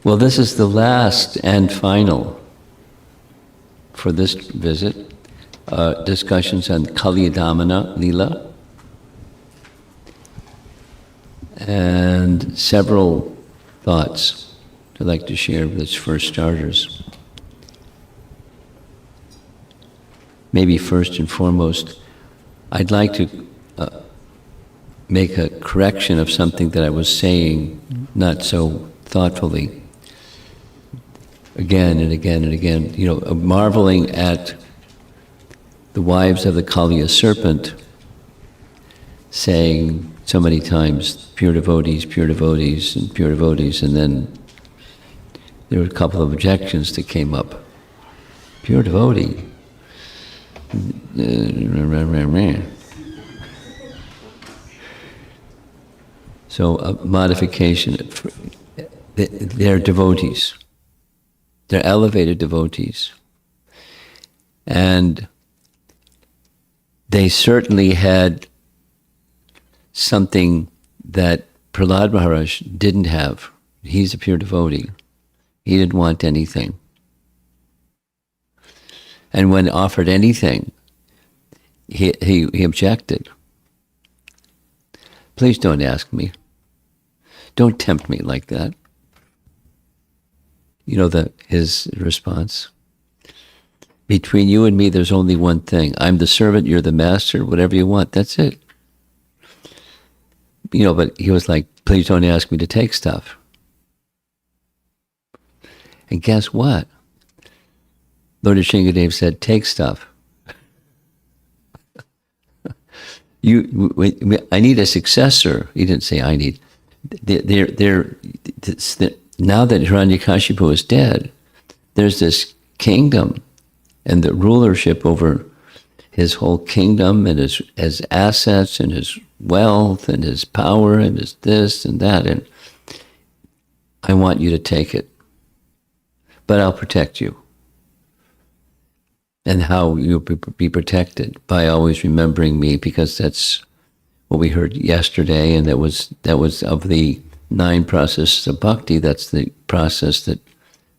Well, this is the last and final for this visit. Discussions on Kaliya Damana, Lila, and several thoughts I'd like to share with its first starters. Maybe first and foremost, I'd like to make a correction of something that I was saying not so thoughtfully, again and again and again, marveling at the wives of the Kaliya serpent saying so many times, pure devotees, and pure devotees, and then there were a couple of objections that came up. Pure devotee. So a modification. They're devotees. They're elevated devotees. And they certainly had something that Prahlad Maharaj didn't have. He's a pure devotee. He didn't want anything. And when offered anything, he objected. Please don't ask me. Don't tempt me like that. His response. Between you and me, there's only one thing. I'm the servant, you're the master, whatever you want, that's it. But he was like, please don't ask me to take stuff. And guess what? Lord Shingadev said, take stuff. I need a successor. He didn't say I need. Now that Hiranyakashipu is dead, there's this kingdom and the rulership over his whole kingdom and his assets and his wealth and his power and his this and that. And I want you to take it. But I'll protect you. And how you'll be protected? By always remembering me, because that's what we heard yesterday, and that was of the 9 processes of bhakti, that's the process that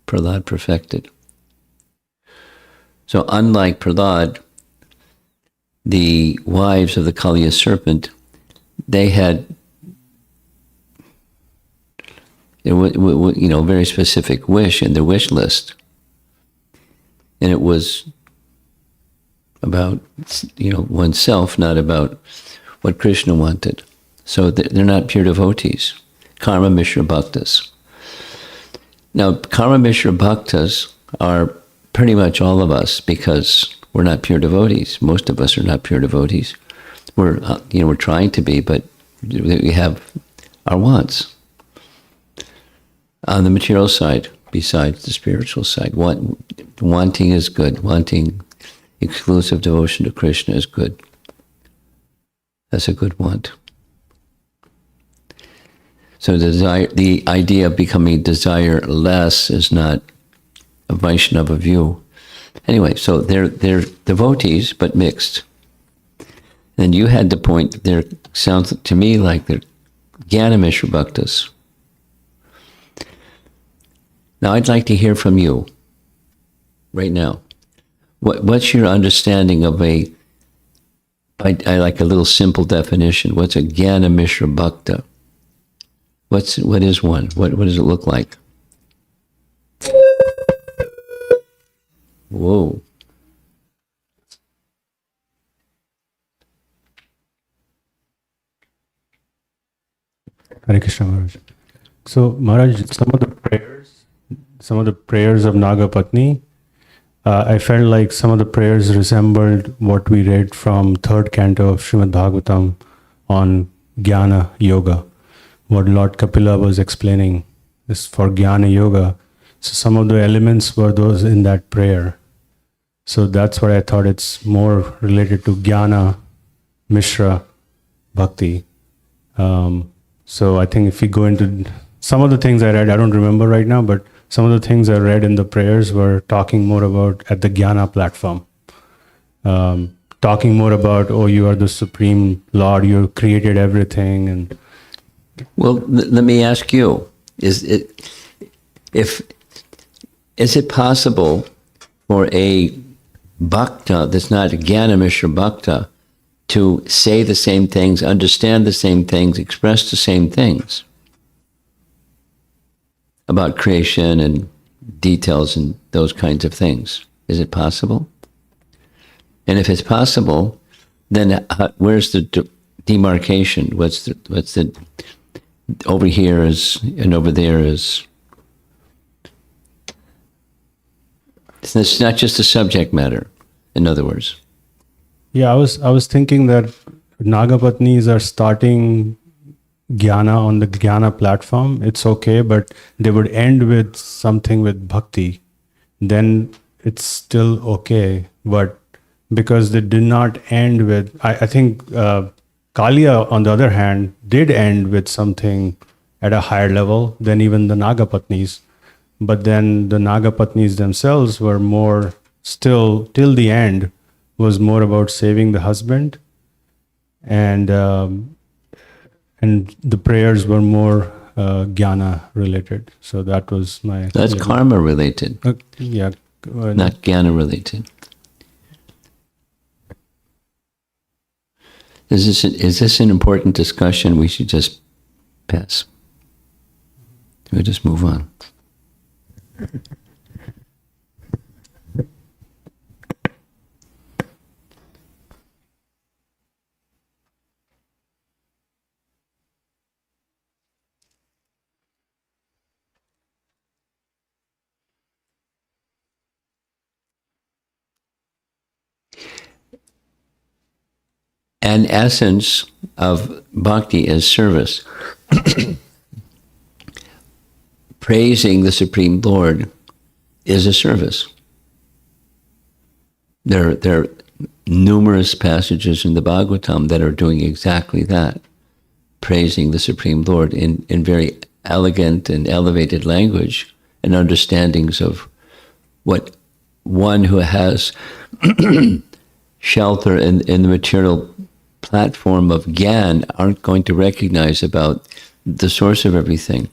Prahlad perfected. So unlike Prahlad, the wives of the Kaliya serpent, they had a very specific wish in their wish list. And it was about oneself, not about what Krishna wanted. So they're not pure devotees. Karma Mishra Bhaktas. Now, Karma Mishra Bhaktas are pretty much all of us, because we're not pure devotees. Most of us are not pure devotees. We're trying to be, but we have our wants. On the material side, besides the spiritual side, wanting is good. Wanting exclusive devotion to Krishna is good. That's a good want. So the idea of becoming desireless is not a Vaishnava view. Anyway, so they're devotees, but mixed. And you had the point, there sounds to me like they're Jnana Mishra Bhaktas. Now I'd like to hear from you right now. What's your understanding of I like a little simple definition. What's a Jnana Mishra Bhakta? What is one? What does it look like? Whoa. Hare Krishna Maharaj. So Maharaj, some of the prayers of Nagapatni, I felt like some of the prayers resembled what we read from 3rd canto of Srimad Bhagavatam on Jnana Yoga. What Lord Kapila was explaining is for Jnana Yoga. So some of the elements were those in that prayer. So that's what I thought, it's more related to Jnana Mishra Bhakti. So I think if we go into some of the things I read, I don't remember right now, but some of the things I read in the prayers were talking more about at the Jnana platform. Talking more about, oh, you are the Supreme Lord, you created everything. And well, let me ask you, If is it possible for a bhakta that's not a Jnana Mishra bhakta to say the same things, understand the same things, express the same things about creation and details and those kinds of things? Is it possible? And if it's possible, then where's the demarcation? What's the over here is and over there is? It's not just the subject matter, in other words. Yeah, I was thinking that Nagapatnis are starting Jnana on the Jnana platform. It's okay, but they would end with something with bhakti. Then it's still okay. But because they did not end with, I think Kalia, on the other hand, did end with something at a higher level than even the Nagapatnis. But then the Nagapatnis themselves were more still, till the end, was more about saving the husband. And the prayers were more Jnana related. So that was my... That's karma related, yeah. not Jnana related. Is this an important discussion? We should just pass. We'll just move on. An essence of bhakti is service. Praising the Supreme Lord is a service. There are numerous passages in the Bhagavatam that are doing exactly that, praising the Supreme Lord in very elegant and elevated language and understandings of what one who has shelter in the material platform of Gyan aren't going to recognize about the source of everything.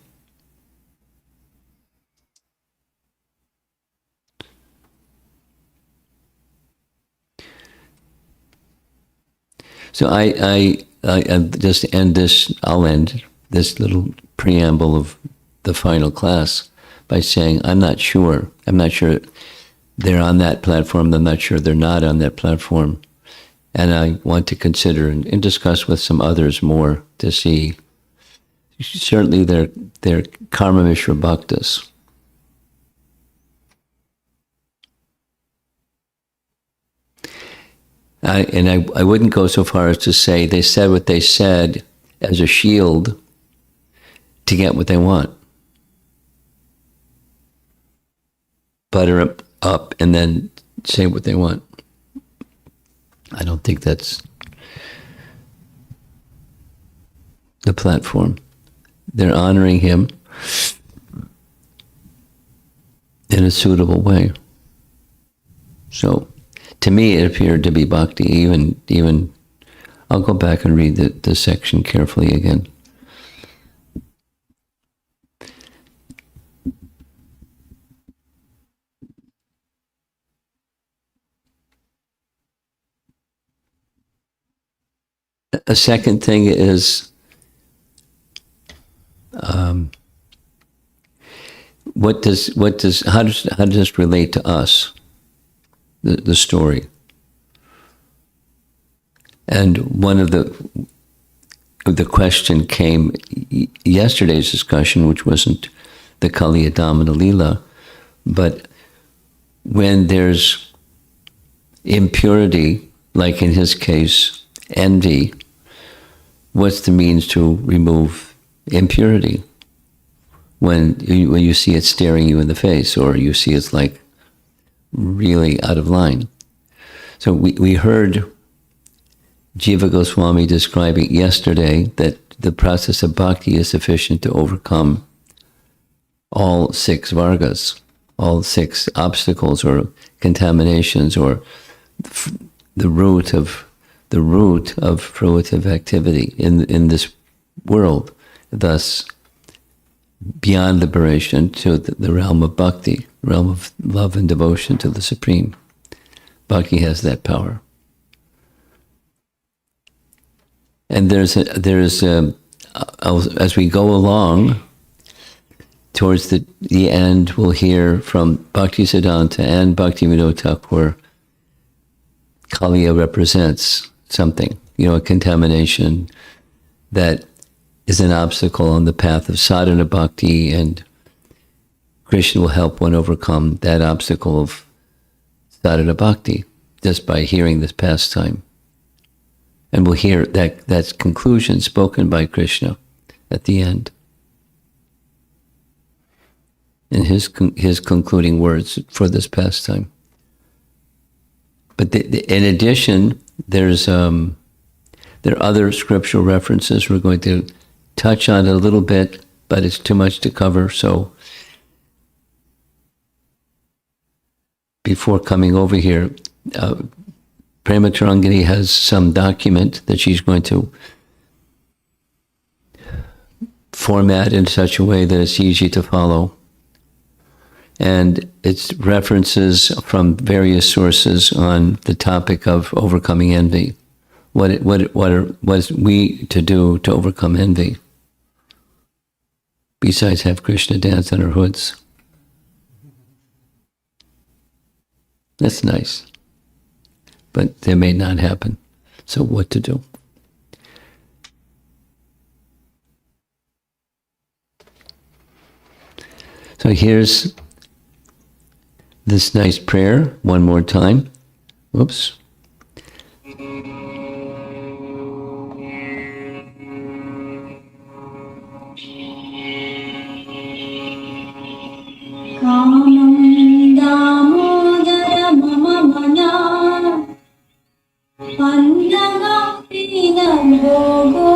So I just end this, I'll end this little preamble of the final class by saying I'm not sure they're on that platform, I'm not sure they're not on that platform. And I want to consider and discuss with some others more to see. Certainly they're Karma Mishra Bhaktas. I wouldn't go so far as to say they said what they said as a shield to get what they want. Butter up and then say what they want. I don't think that's the platform. They're honoring him in a suitable way. So, to me, it appeared to be bhakti. Even I'll go back and read the section carefully again. A second thing is how does this relate to us? The story. And one of the question came yesterday's discussion, which wasn't the Kaliya Damana Lila, but when there's impurity, like in his case, envy, what's the means to remove impurity? When you see it staring you in the face, or you see it's like really out of line. So we heard Jiva Goswami describing yesterday that the process of bhakti is sufficient to overcome all 6 vargas, all 6 obstacles or contaminations, or the root of fruitive activity in this world. Thus, beyond liberation to the realm of bhakti, realm of love and devotion to the Supreme. Bhakti has that power. And as we go along, towards the end, we'll hear from Bhaktisiddhanta and Bhaktivinoda Thakur, Kaliya represents something, a contamination that is an obstacle on the path of sadhana bhakti, and Krishna will help one overcome that obstacle of sadhana bhakti just by hearing this pastime. And we'll hear that's conclusion spoken by Krishna at the end. In his concluding words for this pastime. But in addition, there are other scriptural references. We're going to touch on it a little bit, but it's too much to cover. So before coming over here, Prema Tarangini has some document that she's going to format in such a way that it's easy to follow. And it's references from various sources on the topic of overcoming envy. What is we to do to overcome envy? Besides have Krishna dance on our hoods. That's nice. But that may not happen. So what to do? So here's this nice prayer one more time. Whoops. Kamam damodara mama mana pandaga pinam bhogo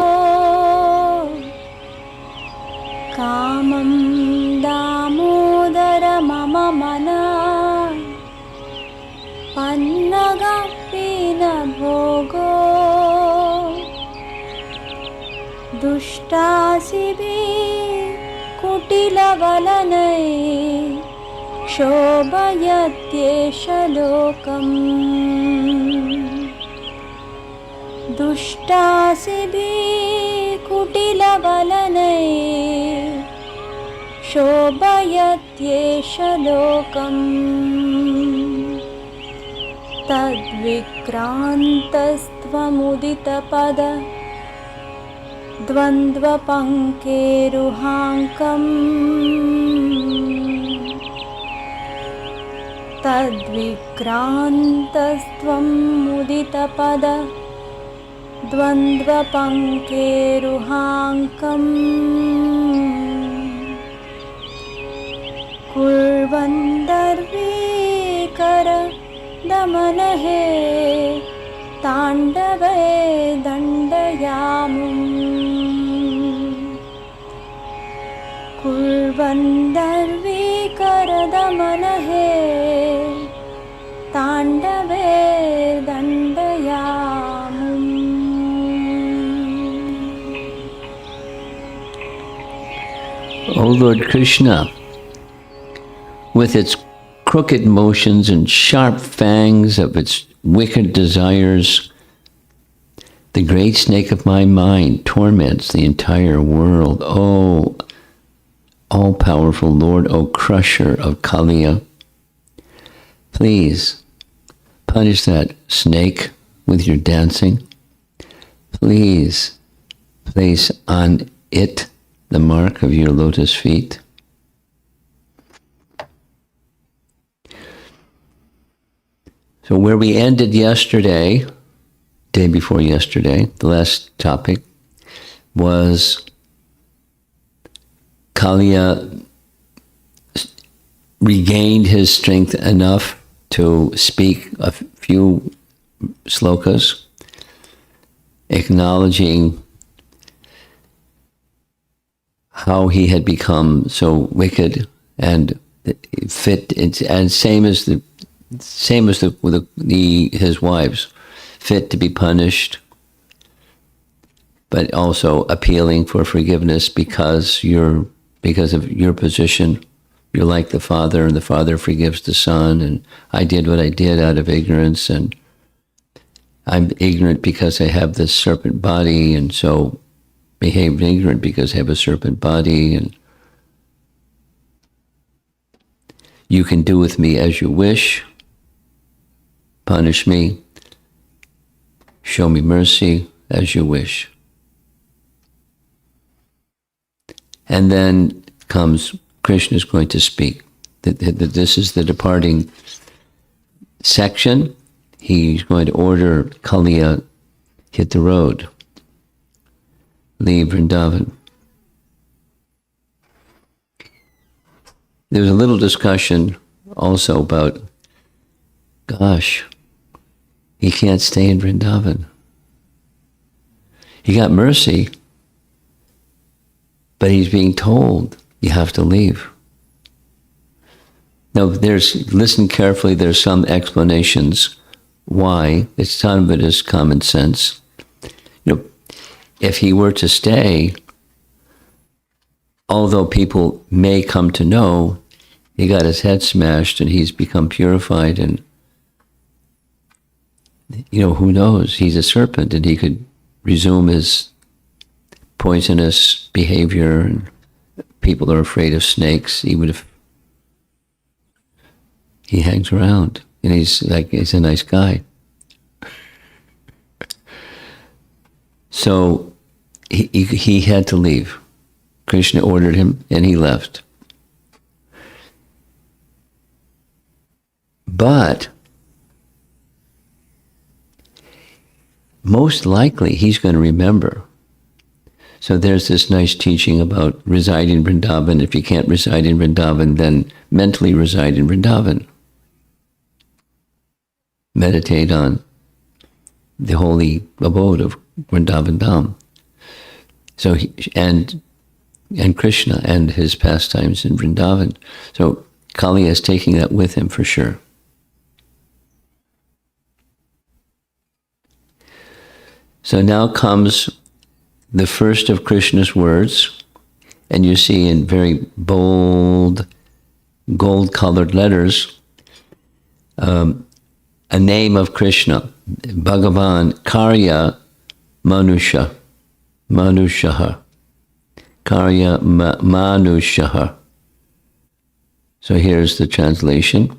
Kamam damodara mama mana pannaga pinam bhogo Dushtasibhi कुटिलवलनै शोभयत्येष लोकम् दुष्टासिभिः कुटिलवलनै शोभयत्येष लोकम् तद्विक्रान्तस्त्वमुदितपद द्वन्द्वपङ्केरुहाङ्कम् तद्विक्रान्तस्त्वं मुदितपद द्वन्द्वपङ्केरुहाङ्कम् कुर्वन्दर्वीकर दमनहे ताण्डवे दण्डयामुम् कुर्वन्दर्वीकरदमनहे ताण्डवे दण्डयामुम् O Lord Krishna, with its crooked motions and sharp fangs of its wicked desires, the great snake of my mind torments the entire world. O all-powerful Lord, O crusher of Kaliya, please punish that snake with your dancing. Please place on it the mark of your lotus feet. So where we ended yesterday, day before yesterday, the last topic was Kaliya regained his strength enough to speak a few slokas, acknowledging how he had become so wicked and fit, and same as his wives, fit to be punished, but also appealing for forgiveness because you're because of your position. You're like the Father, and the Father forgives the Son, and I did what I did out of ignorance, and I'm ignorant because I have this serpent body, and so behaved ignorant because I have a serpent body, and you can do with me as you wish, punish me, show me mercy as you wish. And then comes, Krishna is going to speak. This is the departing section. He's going to order Kaliya hit the road, leave Vrindavan. There was a little discussion also about, gosh, he can't stay in Vrindavan. He got mercy, but he's being told, you have to leave. Now, listen carefully, there's some explanations why. Some of it is common sense. If he were to stay, although people may come to know, he got his head smashed and he's become purified, and who knows? He's a serpent and he could resume his poisonous behavior, and people are afraid of snakes, even if he hangs around, and he's a nice guy. So he had to leave. Krishna ordered him, and he left. But most likely he's going to remember. So there's this nice teaching about residing in Vrindavan. If you can't reside in Vrindavan, then mentally reside in Vrindavan. Meditate on the holy abode of Vrindavan Dham. So and Krishna and his pastimes in Vrindavan. So Kaliya is taking that with him for sure. So now comes the first of Krishna's words, and you see in very bold, gold-colored letters, a name of Krishna, Bhagavan Kaliya Manusha, Manushaha, Kaliya Manushaha. So here's the translation.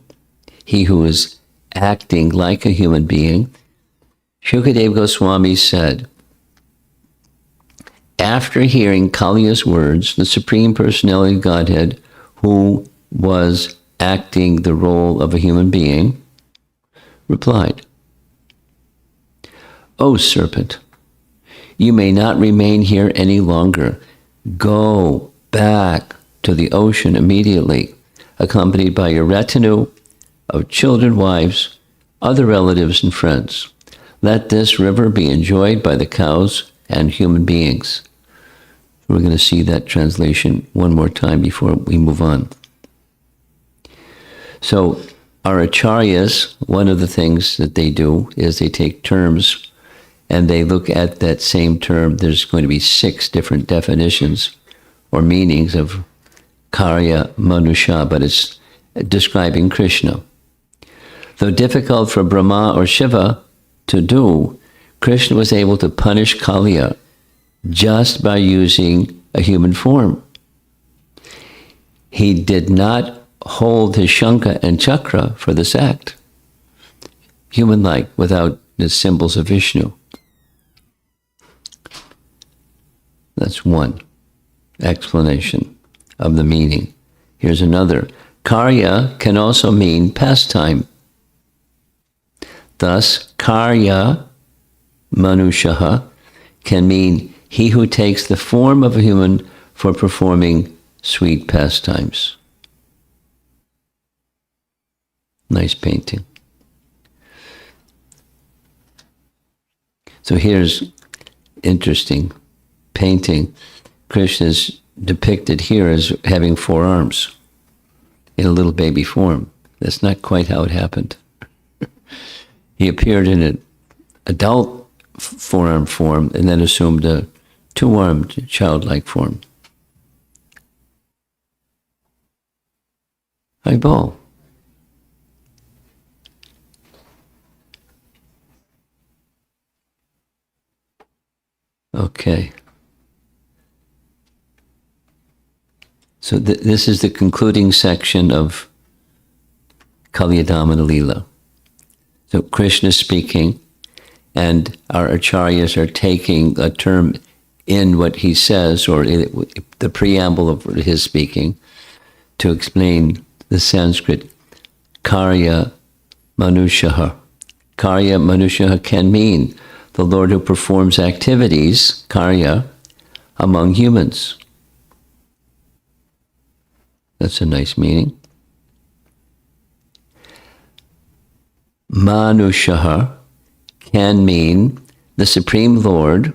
He who is acting like a human being. Shukadeva Goswami said, after hearing Kaliya's words, the Supreme Personality of Godhead, who was acting the role of a human being, replied, O serpent, you may not remain here any longer. Go back to the ocean immediately, accompanied by your retinue of children, wives, other relatives, and friends. Let this river be enjoyed by the cows and human beings. We're going to see that translation one more time before we move on. So our acharyas, one of the things that they do is they take terms and they look at that same term. There's going to be 6 different definitions or meanings of Kaliya Manusha, but it's describing Krishna. Though difficult for Brahma or Shiva to do, Krishna was able to punish Kaliya just by using a human form. He did not hold his Shankha and Chakra for this act, human-like, without the symbols of Vishnu. That's one explanation of the meaning. Here's another. Karya can also mean pastime. Thus, Karya Manushaha can mean he who takes the form of a human for performing sweet pastimes. Nice painting. So here's interesting painting. Krishna's depicted here as having 4 arms in a little baby form. That's not quite how it happened. He appeared in an adult 4-arm form and then assumed a 2-armed childlike form. Eyeball. Okay. So this is the concluding section of Kaliya Damana Lila. So Krishna is speaking, and our acharyas are taking a term in what he says, or the preamble of his speaking, to explain the Sanskrit Karya Manushaha. Karya Manushaha can mean the Lord who performs activities, Karya, among humans. That's a nice meaning. Manushaha can mean the Supreme Lord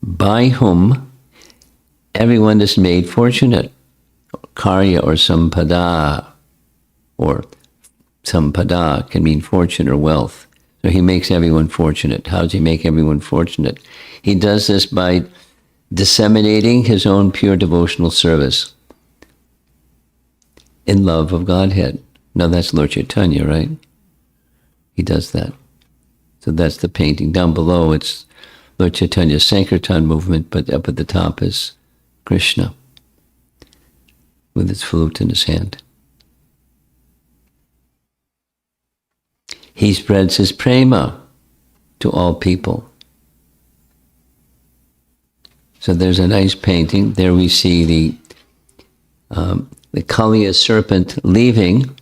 by whom everyone is made fortunate. Karya or sampada, or sampada can mean fortune or wealth. So he makes everyone fortunate. How does he make everyone fortunate? He does this by disseminating his own pure devotional service in love of Godhead. Now that's Lord Chaitanya, right? He does that. So that's the painting. Down below it's Lord Chaitanya's Sankirtan movement, but up at the top is Krishna with his flute in his hand. He spreads his prema to all people. So there's a nice painting. There we see the Kaliya serpent leaving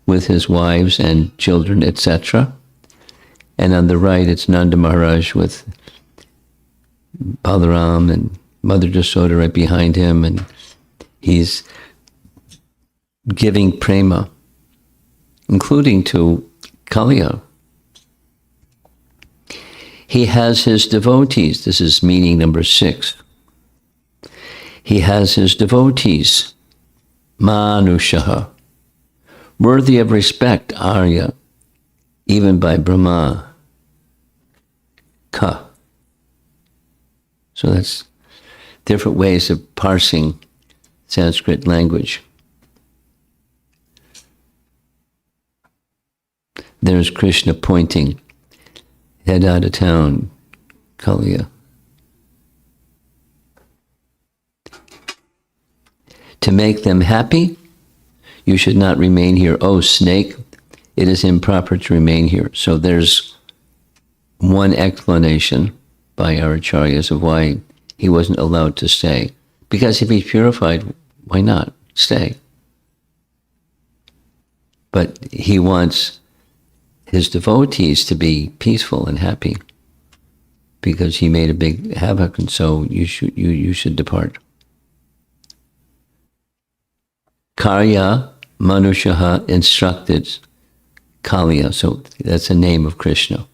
with his wives and children, etc. And on the right, it's Nanda Maharaj with Balaram and Mother Jasoda right behind him, and he's giving prema, including to Kaliya. He has his devotees. This is meaning number 6. He has his devotees, Manushaha, worthy of respect, Arya, even by Brahma. Ka. So that's different ways of parsing Sanskrit language. There's Krishna pointing, head out of town, Kaliya. To make them happy, you should not remain here. Oh, snake, it is improper to remain here. So there's one explanation by our acharyas of why he wasn't allowed to stay. Because if he's purified, why not stay? But he wants his devotees to be peaceful and happy, because he made a big havoc, and so you should depart. Karya Manushaha instructed Kaliya, so that's the name of Krishna.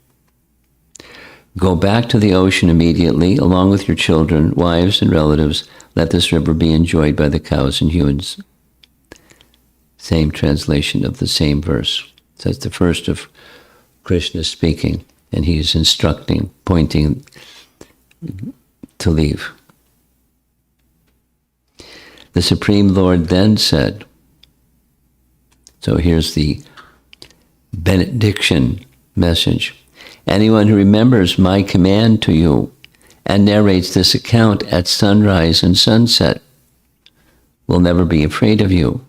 Go back to the ocean immediately, along with your children, wives, and relatives. Let this river be enjoyed by the cows and humans. Same translation of the same verse. So that's the first of Krishna speaking, and he's instructing, pointing to leave. The Supreme Lord then said, so here's the benediction message. Anyone who remembers my command to you and narrates this account at sunrise and sunset will never be afraid of you.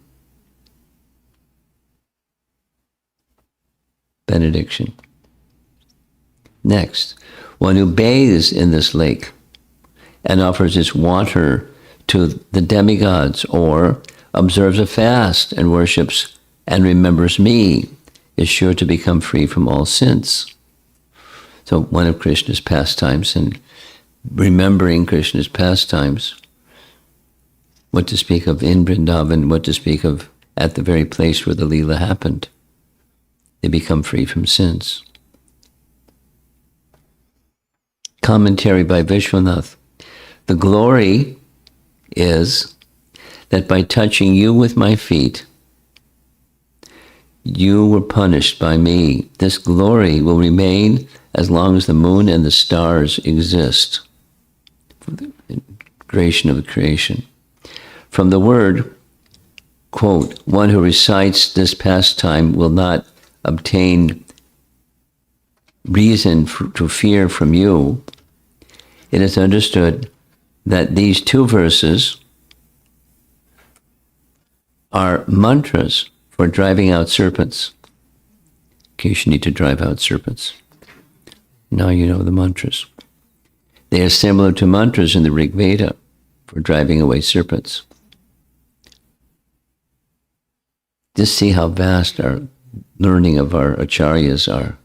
Benediction. Next, one who bathes in this lake and offers its water to the demigods, or observes a fast and worships and remembers me, is sure to become free from all sins. So one of Krishna's pastimes, and remembering Krishna's pastimes, what to speak of in Vrindavan, what to speak of at the very place where the Lila happened. They become free from sins. Commentary by Vishwanath. The glory is that by touching you with my feet, you were punished by me. This glory will remain as long as the moon and the stars exist. For the creation of the creation. From the word quote, one who recites this pastime will not obtain reason to fear from you. It is understood that these two verses are mantras for driving out serpents. In case you need to drive out serpents. Now you know the mantras. They are similar to mantras in the Rig Veda for driving away serpents. Just see how vast our learning of our acharyas are.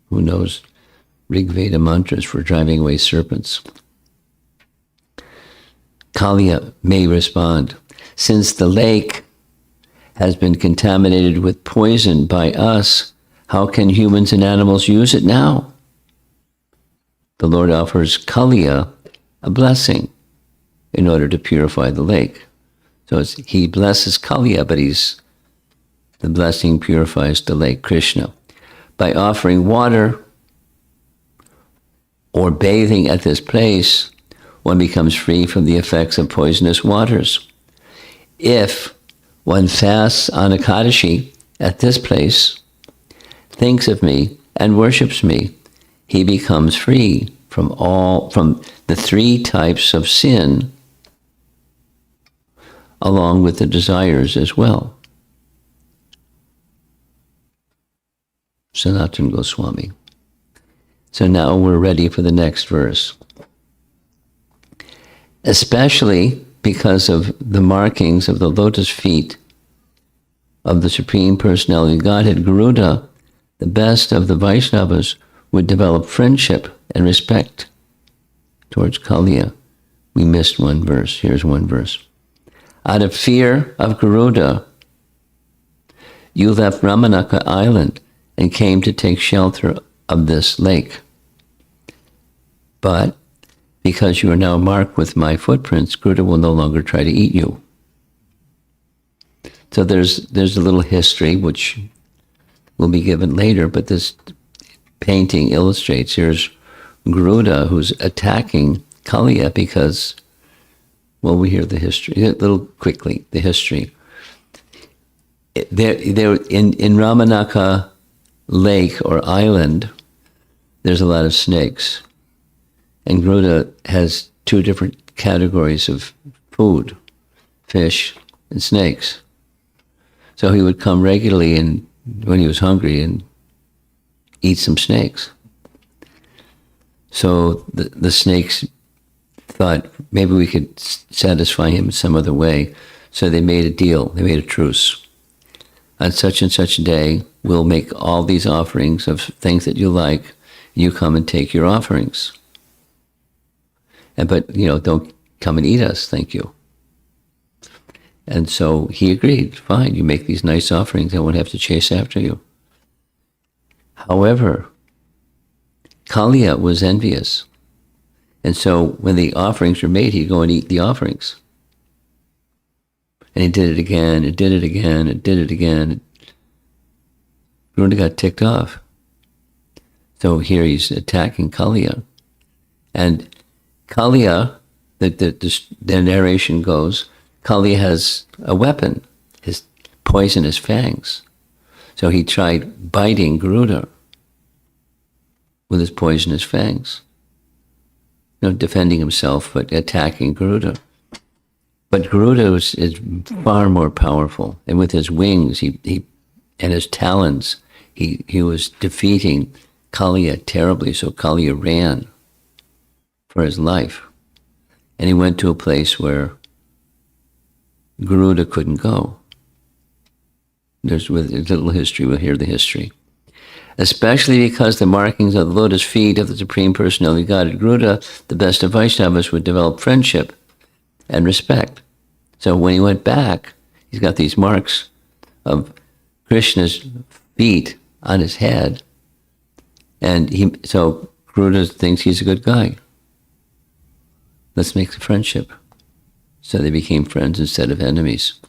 Who knows Rig Veda mantras for driving away serpents? Kaliya may respond, since the lake has been contaminated with poison by us, how can humans and animals use it now? The Lord offers Kaliya a blessing in order to purify the lake. So he blesses Kaliya, but the blessing purifies the lake, Krishna. By offering water or bathing at this place, one becomes free from the effects of poisonous waters. If one fasts on Ekadashi at this place, thinks of me and worships me, he becomes free from the three types of sin, along with the desires as well. Sanatana Goswami. So now we're ready for the next verse. Especially because of the markings of the lotus feet of the Supreme Personality of Godhead, Garuda, the best of the Vaishnavas, would develop friendship and respect towards Kaliya. We missed one verse. Here's one verse. Out of fear of Garuda, you left Ramanaka Island and came to take shelter of this lake. But because you are now marked with my footprints, Garuda will no longer try to eat you. So there's a little history which will be given later, but this painting illustrates, here's Garuda who's attacking Kaliya because, well, we hear the history, a little quickly, the history. There in Ramanaka Lake or island, there's a lot of snakes. And Garuda has two different categories of food, fish and snakes. So he would come regularly and when he was hungry and eat some snakes. So the snakes thought maybe we could satisfy him in some other way. So they made a deal, they made a truce. On such and such a day, we'll make all these offerings of things that you like. You come and take your offerings. But, don't come and eat us, thank you. And so he agreed, fine, you make these nice offerings, I won't have to chase after you. However, Kaliya was envious. And so when the offerings were made, he'd go and eat the offerings. And he did it again, and did it again, and did it again. Garuda got ticked off. So here he's attacking Kaliya. And Kaliya, the narration goes, Kaliya has a weapon, his poisonous fangs. So he tried biting Garuda with his poisonous fangs. Defending himself, but attacking Garuda. But Garuda is far more powerful. And with his wings he and his talons, he was defeating Kaliya terribly. So Kaliya ran for his life. And he went to a place where Garuda couldn't go. There's with a little history, we'll hear the history. Especially because the markings of the lotus feet of the Supreme Personality of Godhead, Garuda, the best of Vaishnavas, would develop friendship and respect. So when he went back, he's got these marks of Krishna's feet on his head. And so Garuda thinks he's a good guy. Let's make a friendship. So they became friends instead of enemies.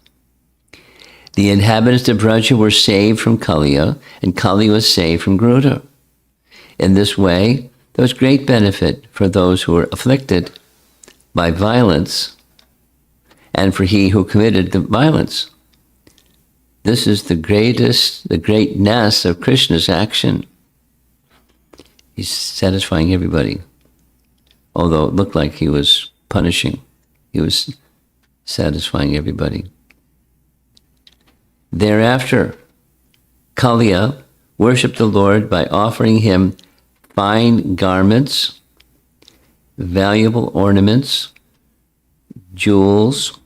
The inhabitants of Braja were saved from Kaliya, and Kaliya was saved from Garuda. In this way, there was great benefit for those who were afflicted by violence and for he who committed the violence. This is the greatness of Krishna's action. He's satisfying everybody. Although it looked like he was punishing, he was satisfying everybody. Thereafter, Kaliya worshipped the Lord by offering him fine garments, valuable ornaments, jewels,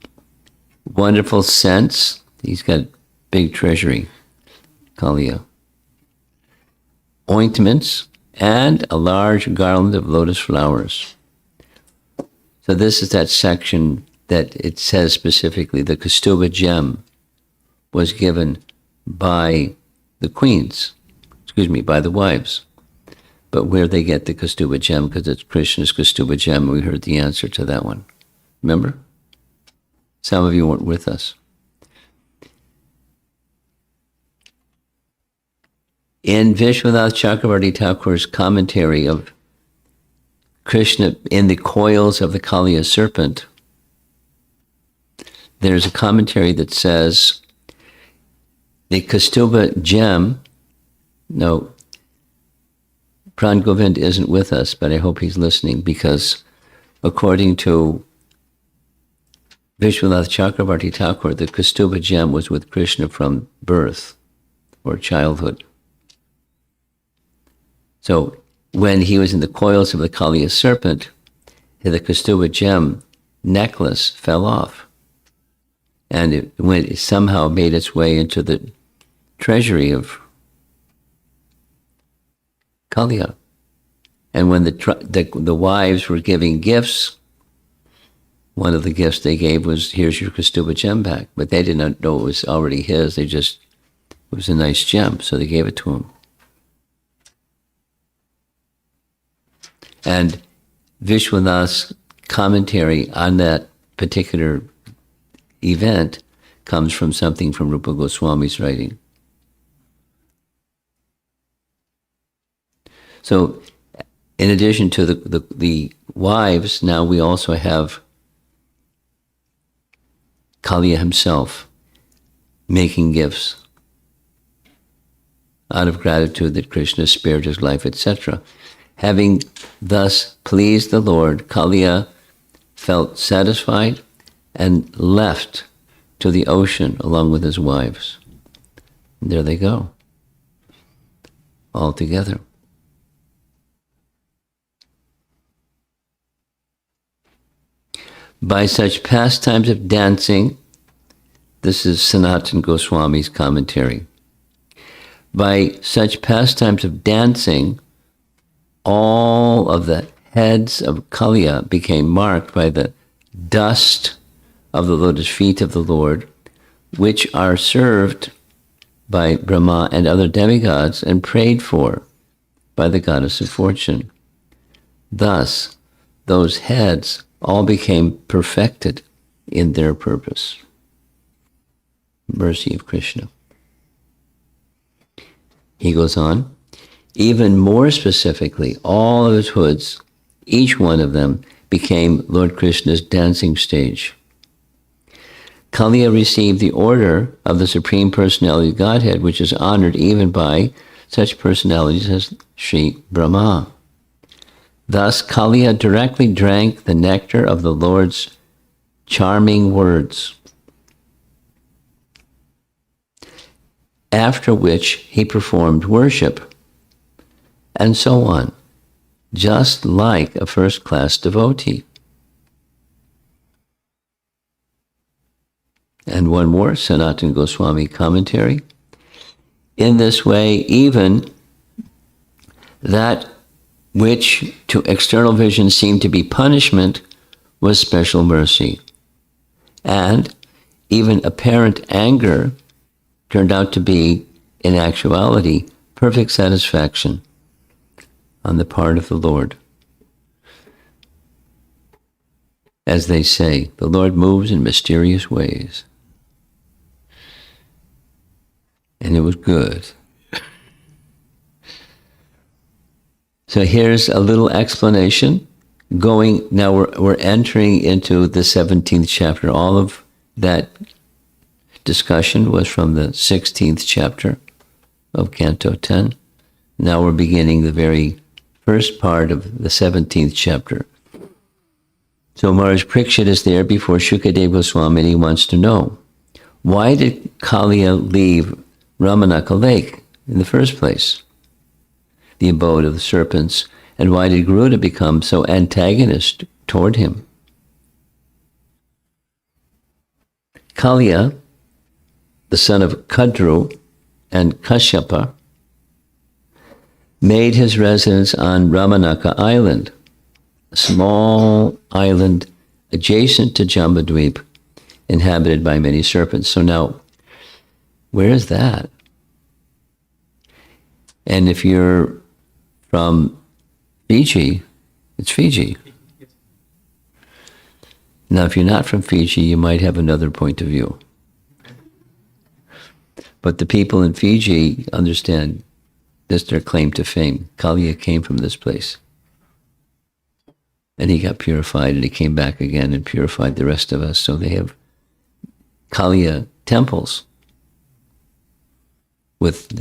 wonderful scents. He's got big treasury, Kaliya. Ointments, and a large garland of lotus flowers. So this is that section that it says specifically the Kaustubha gem was given by the queens, by the wives. But where they get the Kaustubha gem, because it's Krishna's Kaustubha gem, we heard the answer to that one. Remember? Some of you weren't with us. In Vishwanath Chakravarti Thakur's commentary of Krishna in the coils of the Kaliya serpent, there's a commentary that says the Kaustubha gem, no, Pran Govind isn't with us, but I hope he's listening, because according to Vishwanath Chakravarti Thakur, the Kaustubha gem was with Krishna from birth or childhood. So when he was in the coils of the Kaliya serpent, the Kaustubha gem necklace fell off. And it somehow made its way into the treasury of Kaliya. And when the wives were giving gifts, one of the gifts they gave was, here's your Kaustubha gem back. But they did not know it was already his. It was a nice gem, so they gave it to him. And Vishwanath's commentary on that particular event comes from something from Rupa Goswami's writing. So, in addition to the wives, now we also have Kaliya himself making gifts out of gratitude that Krishna spared his life, etc. Having thus pleased the Lord, Kaliya felt satisfied and left to the ocean along with his wives. And there they go, all together. By such pastimes of dancing, this is Sanatana Goswami's commentary. By such pastimes of dancing, all of the heads of Kaliya became marked by the dust of the lotus feet of the Lord, which are served by Brahma and other demigods and prayed for by the goddess of fortune. Thus, those heads all became perfected in their purpose. Mercy of Krishna. He goes on, even more specifically, all of his hoods, each one of them, became Lord Krishna's dancing stage. Kaliya received the order of the Supreme Personality of Godhead, which is honored even by such personalities as Sri Brahma. Thus, Kaliya directly drank the nectar of the Lord's charming words, after which he performed worship, and so on, just like a first-class devotee. And one more, Sanatana Goswami commentary. In this way, even that which to external vision seemed to be punishment was special mercy. And even apparent anger turned out to be, in actuality, perfect satisfaction on the part of the Lord. As they say, the Lord moves in mysterious ways. And it was good. So here's a little explanation. Now we're entering into the 17th chapter. All of that discussion was from the 16th chapter of Canto 10. Now we're beginning the very first part of the 17th chapter. So Maharaj Parikshit is there before Shukadeva Goswami, and he wants to know, why did Kaliya leave Ramanaka Lake in the first place, the abode of the serpents, and why did Garuda become so antagonist toward him? Kaliya, the son of Kadru and Kashyapa, made his residence on Ramanaka Island, a small island adjacent to Jambudweep, inhabited by many serpents. So now, where is that? And if you're from Fiji, it's Fiji. Now, if you're not from Fiji, you might have another point of view. But the people in Fiji understand this, their claim to fame. Kaliya came from this place. And he got purified, and he came back again and purified the rest of us. So they have Kaliya temples with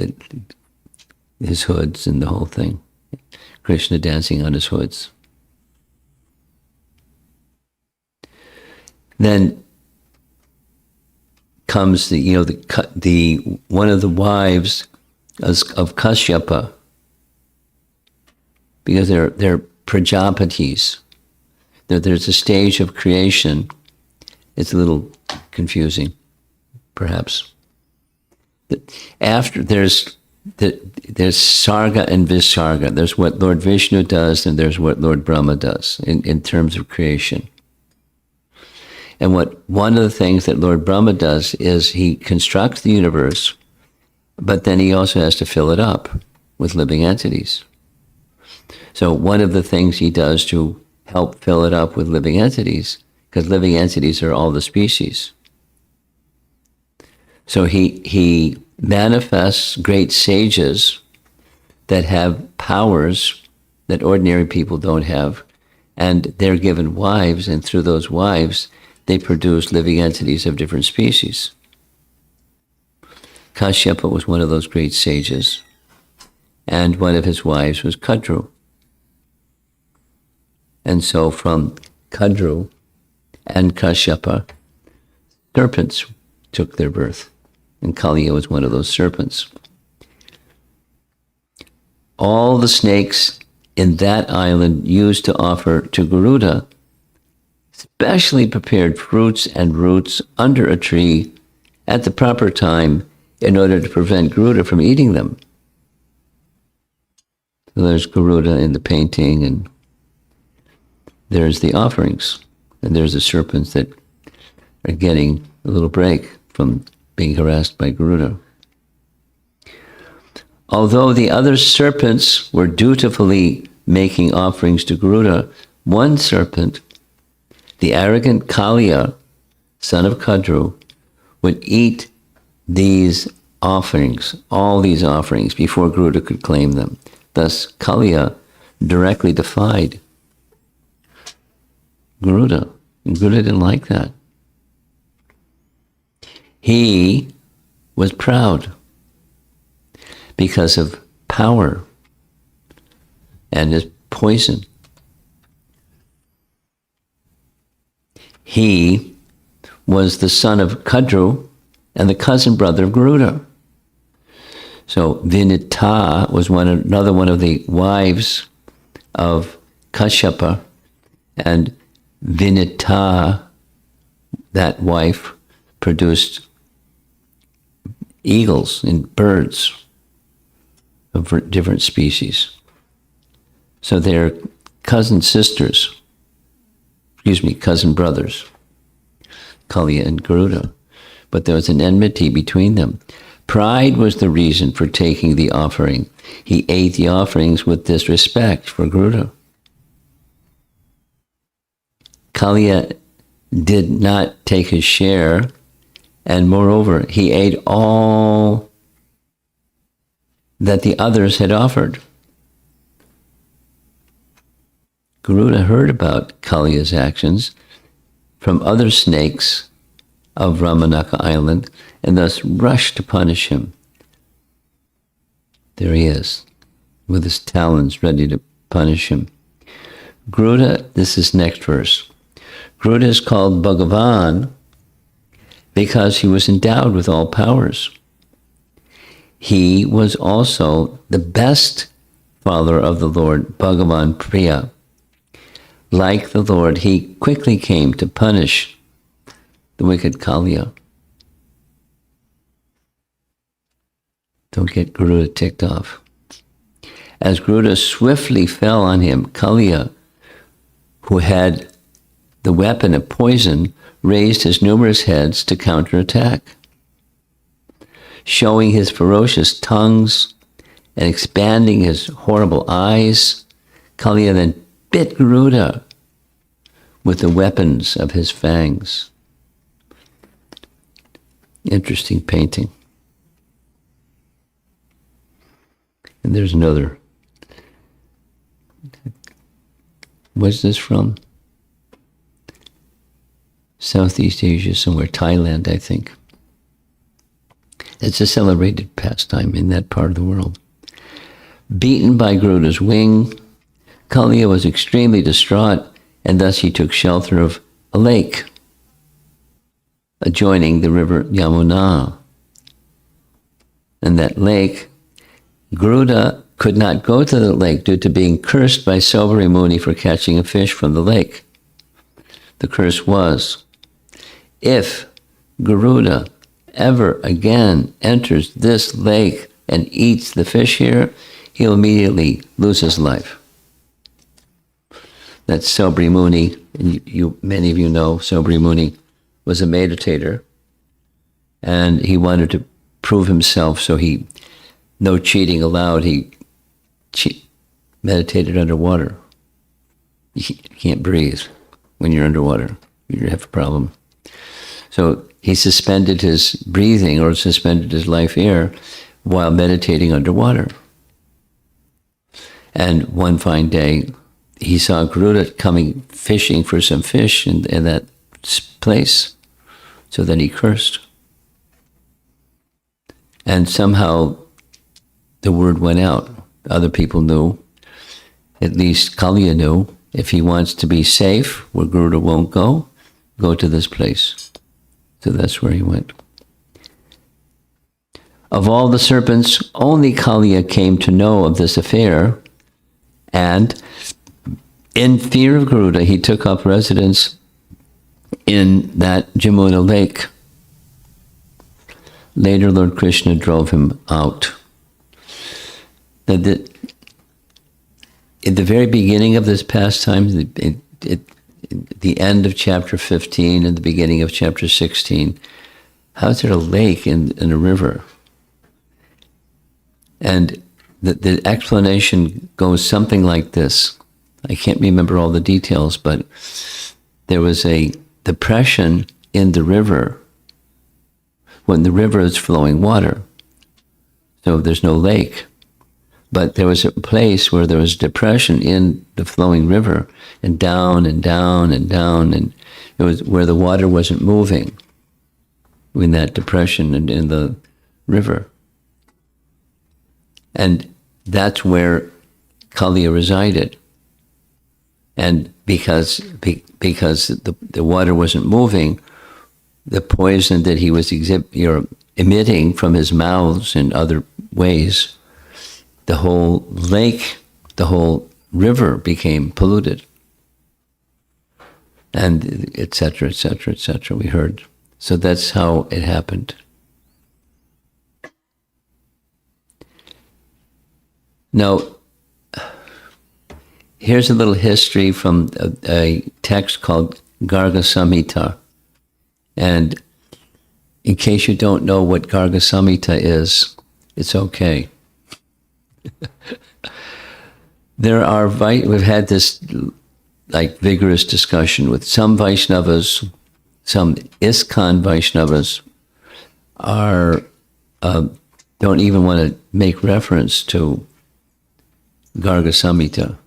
his hoods and the whole thing. Krishna dancing on his hoods. Then comes the one of the wives of Kashyapa, because they're Prajapatis. There's a stage of creation. It's a little confusing, perhaps. After there's Sarga and Visarga. There's what Lord Vishnu does, and there's what Lord Brahma does in terms of creation. And one of the things that Lord Brahma does is he constructs the universe, but then he also has to fill it up with living entities. So one of the things he does to help fill it up with living entities, because living entities are all the species. So he manifests great sages that have powers that ordinary people don't have, and they're given wives, and through those wives, they produce living entities of different species. Kashyapa was one of those great sages, and one of his wives was Kadru. And so from Kadru and Kashyapa, serpents took their birth, and Kaliya was one of those serpents. All the snakes in that island used to offer to Garuda specially prepared fruits and roots under a tree at the proper time in order to prevent Garuda from eating them. So there's Garuda in the painting, and there's the offerings, and there's the serpents that are getting a little break from being harassed by Garuda. Although the other serpents were dutifully making offerings to Garuda, one serpent, the arrogant Kaliya, son of Kadru, would eat these offerings, all these offerings, before Garuda could claim them. Thus, Kaliya directly defied Garuda, and Garuda didn't like that. He was proud because of power and his poison. He was the son of Kadru and the cousin brother of Garuda. So Vinita was another one of the wives of Kashyapa, and Vinita, that wife, produced eagles and birds of different species. So they're cousin brothers, Kaliya and Garuda. But there was an enmity between them. Pride was the reason for taking the offering. He ate the offerings with disrespect for Garuda. Kaliya did not take his share, and moreover, he ate all that the others had offered. Garuda heard about Kaliya's actions from other snakes of Ramanaka Island and thus rushed to punish him. There he is, with his talons ready to punish him. Garuda, this is next verse. Garuda is called Bhagavan because he was endowed with all powers. He was also the best follower of the Lord, Bhagavan Priya. Like the Lord, he quickly came to punish the wicked Kaliya. Don't get Garuda ticked off. As Garuda swiftly fell on him, Kaliya, who had the weapon of poison, raised his numerous heads to counterattack. Showing his ferocious tongues and expanding his horrible eyes, Kaliya then bit Garuda with the weapons of his fangs. Interesting painting. And there's another. Where's this from? Southeast Asia, somewhere, Thailand, I think. It's a celebrated pastime in that part of the world. Beaten by Garuda's wing, Kaliya was extremely distraught, and thus he took shelter of a lake adjoining the river Yamuna. And that lake, Garuda could not go to the lake due to being cursed by Sobari Muni for catching a fish from the lake. The curse was, if Garuda ever again enters this lake and eats the fish here, he'll immediately lose his life. That's Sobari Muni, and many of you know Sobari Muni was a meditator, and he wanted to prove himself, so no cheating allowed. He meditated underwater. You can't breathe when you're underwater. You have a problem. So he suspended his breathing, or suspended his life air, while meditating underwater. And one fine day, he saw Garuda coming fishing for some fish in that place. So then he cursed. And somehow the word went out. Other people knew. At least Kaliya knew. If he wants to be safe, where Garuda won't go to this place. So that's where he went. Of all the serpents, only Kaliya came to know of this affair, and in fear of Garuda, he took up residence in that Jamuna lake. Later, Lord Krishna drove him out. At the very beginning of this pastime, the end of chapter 15 and the beginning of chapter 16, how is there a lake in a river? And the explanation goes something like this. I can't remember all the details, but there was a depression in the river when the river is flowing water. So there's no lake. But there was a place where there was depression in the flowing river, and down and down and down, and it was where the water wasn't moving in that depression and in the river. And that's where Kaliya resided. And because the water wasn't moving, the poison that he was emitting from his mouths and other ways, the whole lake, the whole river became polluted. And et cetera, we heard. So that's how it happened. Now, here's a little history from a text called Garga Samhita. And in case you don't know what Garga Samhita is, it's okay. We've had this vigorous discussion with some Vaishnavas, some ISKCON Vaishnavas don't even want to make reference to Garga Samhita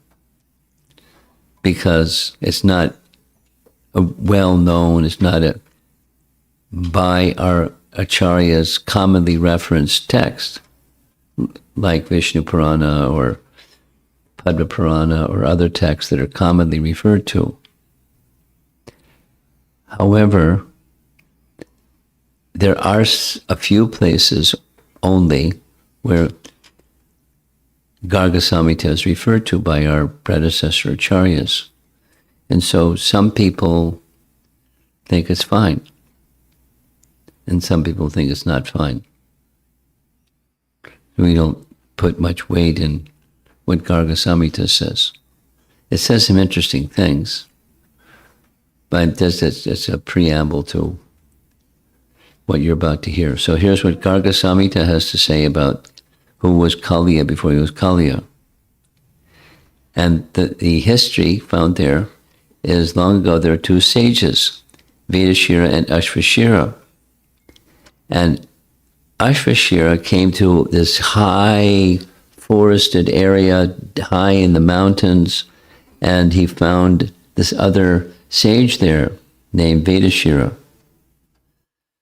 because it's not well known, it's not by our acharyas commonly referenced text, like Vishnu Purana or Padma Purana or other texts that are commonly referred to. However, there are a few places only where Garga Samhita is referred to by our predecessor acharyas. And so some people think it's fine, and some people think it's not fine. We don't put much weight in what Garga Samhita says. It says some interesting things, but it's a preamble to what you're about to hear. So here's what Garga Samhita has to say about who was Kaliya before he was Kaliya. And the history found there is long ago there were two sages, Vedashira and Ashvashira. And Ashvashira came to this high forested area, high in the mountains, and he found this other sage there named Vedashira.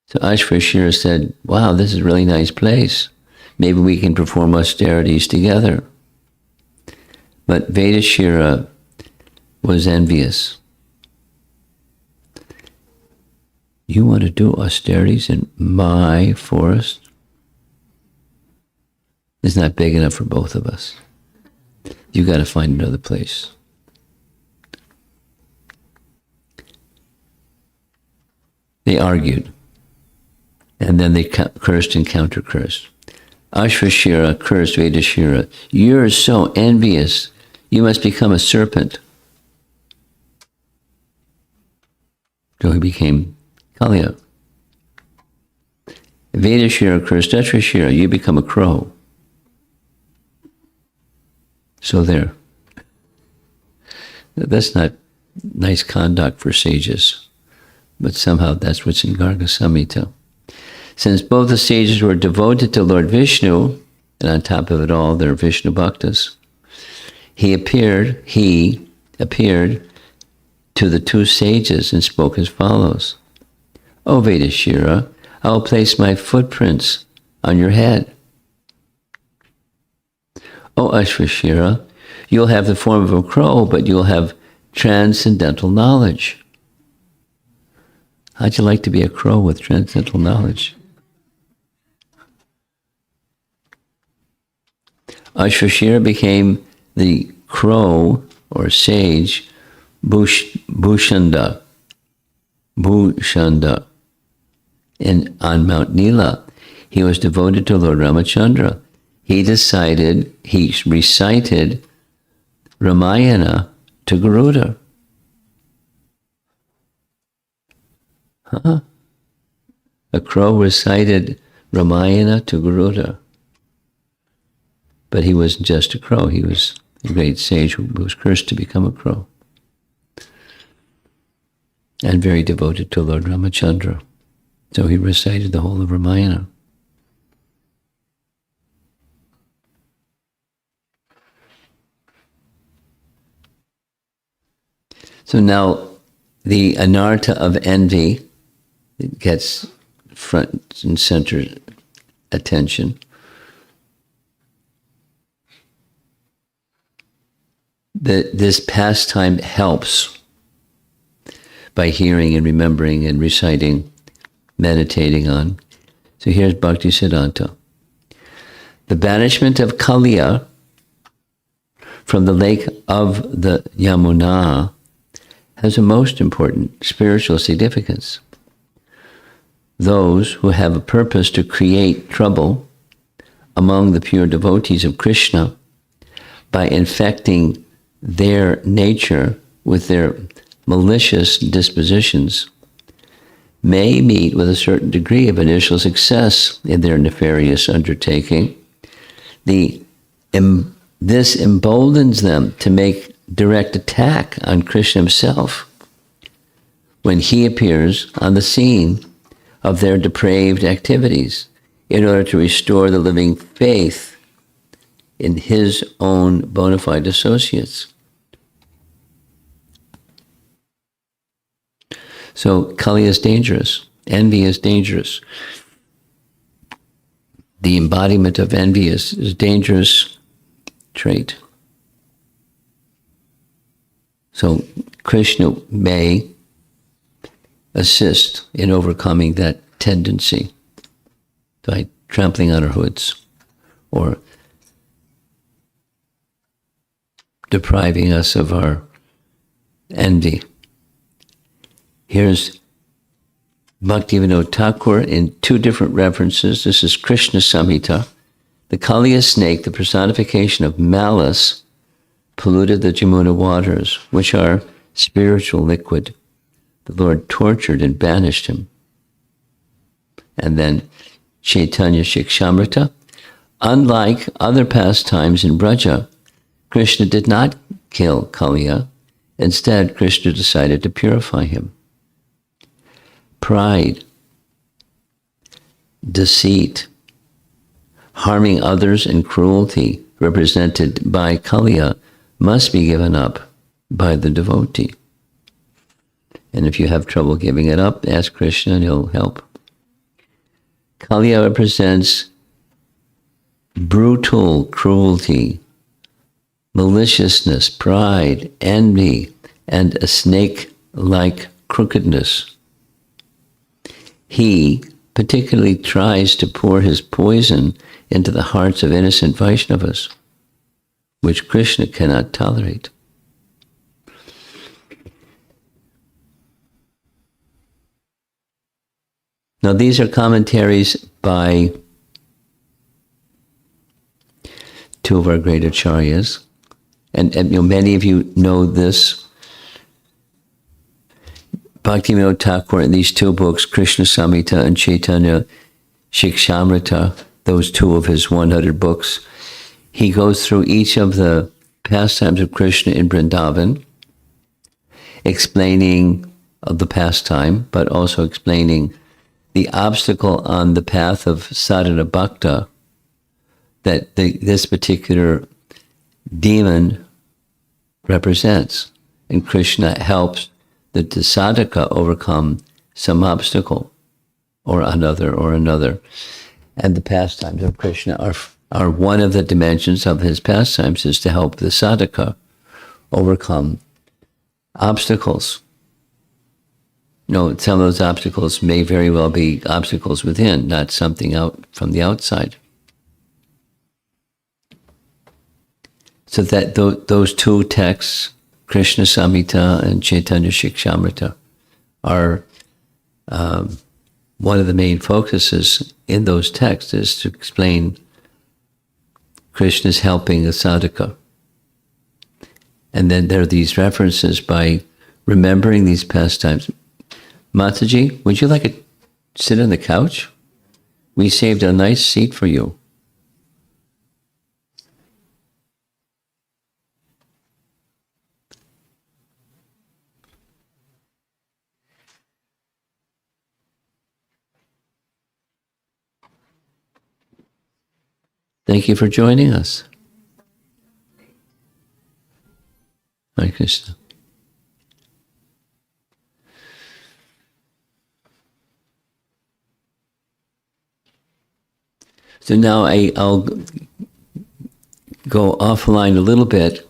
So Ashvashira said, wow, this is a really nice place. Maybe we can perform austerities together. But Vedashira was envious. You want to do austerities in my forest? It's not big enough for both of us. You got to find another place. They argued. And then they cursed and counter-cursed. Ashvashira cursed Vedashira. You're so envious. You must become a serpent. So he became Kaliya. Vedashira cursed Ashvashira. You become a crow. So there. That's not nice conduct for sages. But somehow that's what's in Garga Samhita. Since both the sages were devoted to Lord Vishnu, and on top of it all, they're Vishnu Bhaktas, he appeared to the two sages and spoke as follows. O Vedashira, I will place my footprints on your head. O Ashvashira, you'll have the form of a crow, but you'll have transcendental knowledge. How'd you like to be a crow with transcendental knowledge? Ashvashira became the crow or sage Bhushanda on Mount Lila. He was devoted to Lord Ramachandra. He recited Ramayana to Garuda. A crow recited Ramayana to Garuda. But he wasn't just a crow, he was a great sage who was cursed to become a crow. And very devoted to Lord Ramachandra. So he recited the whole of Ramayana. So now the anartha of envy gets front and center attention. This pastime helps by hearing and remembering and reciting, meditating on. So here's Bhakti Siddhanta. The banishment of Kaliya from the lake of the Yamuna has a most important spiritual significance. Those who have a purpose to create trouble among the pure devotees of Krishna by infecting their nature with their malicious dispositions may meet with a certain degree of initial success in their nefarious undertaking. This emboldens them to make direct attack on Krishna himself when he appears on the scene of their depraved activities in order to restore the living faith in his own bona fide associates. So Kaliya is dangerous. Envy is dangerous. The embodiment of envy is a dangerous trait. So Krishna may assist in overcoming that tendency by trampling on our hoods or depriving us of our envy. Here's Bhaktivinoda Thakur in two different references. This is Krishna Samhita. The Kaliya snake, the personification of malice, polluted the Jamuna waters, which are spiritual liquid. The Lord tortured and banished him. And then Chaitanya Shikshamrita. Unlike other pastimes in Braja, Krishna did not kill Kaliya. Instead, Krishna decided to purify him. Pride, deceit, harming others, and cruelty represented by Kaliya must be given up by the devotee. And if you have trouble giving it up, ask Krishna and he'll help. Kaliya represents brutal cruelty, maliciousness, pride, envy, and a snake-like crookedness. He particularly tries to pour his poison into the hearts of innocent Vaishnavas, which Krishna cannot tolerate. Now these are commentaries by two of our great acharyas, and many of you know this. Bhaktivinoda Thakur in these two books, Krishna Samhita and Chaitanya Shikshamrita, those two of his 100 books, he goes through each of the pastimes of Krishna in Vrindavan, explaining the pastime, but also explaining the obstacle on the path of sadhana bhakta that this particular demon represents. And Krishna helps the sadhaka overcome some obstacle or another. And the pastimes of Krishna are one of the dimensions of his pastimes, is to help the sadhaka overcome obstacles. Some of those obstacles may very well be obstacles within, not something out from the outside. So that those two texts, Krishna Samhita and Chaitanya Shikshamrita, are one of the main focuses in those texts is to explain Krishna's helping the sadhaka. And then there are these references by remembering these pastimes. Mataji, would you like to sit on the couch? We saved a nice seat for you. Thank you for joining us. Hare Krishna. So now I'll go offline a little bit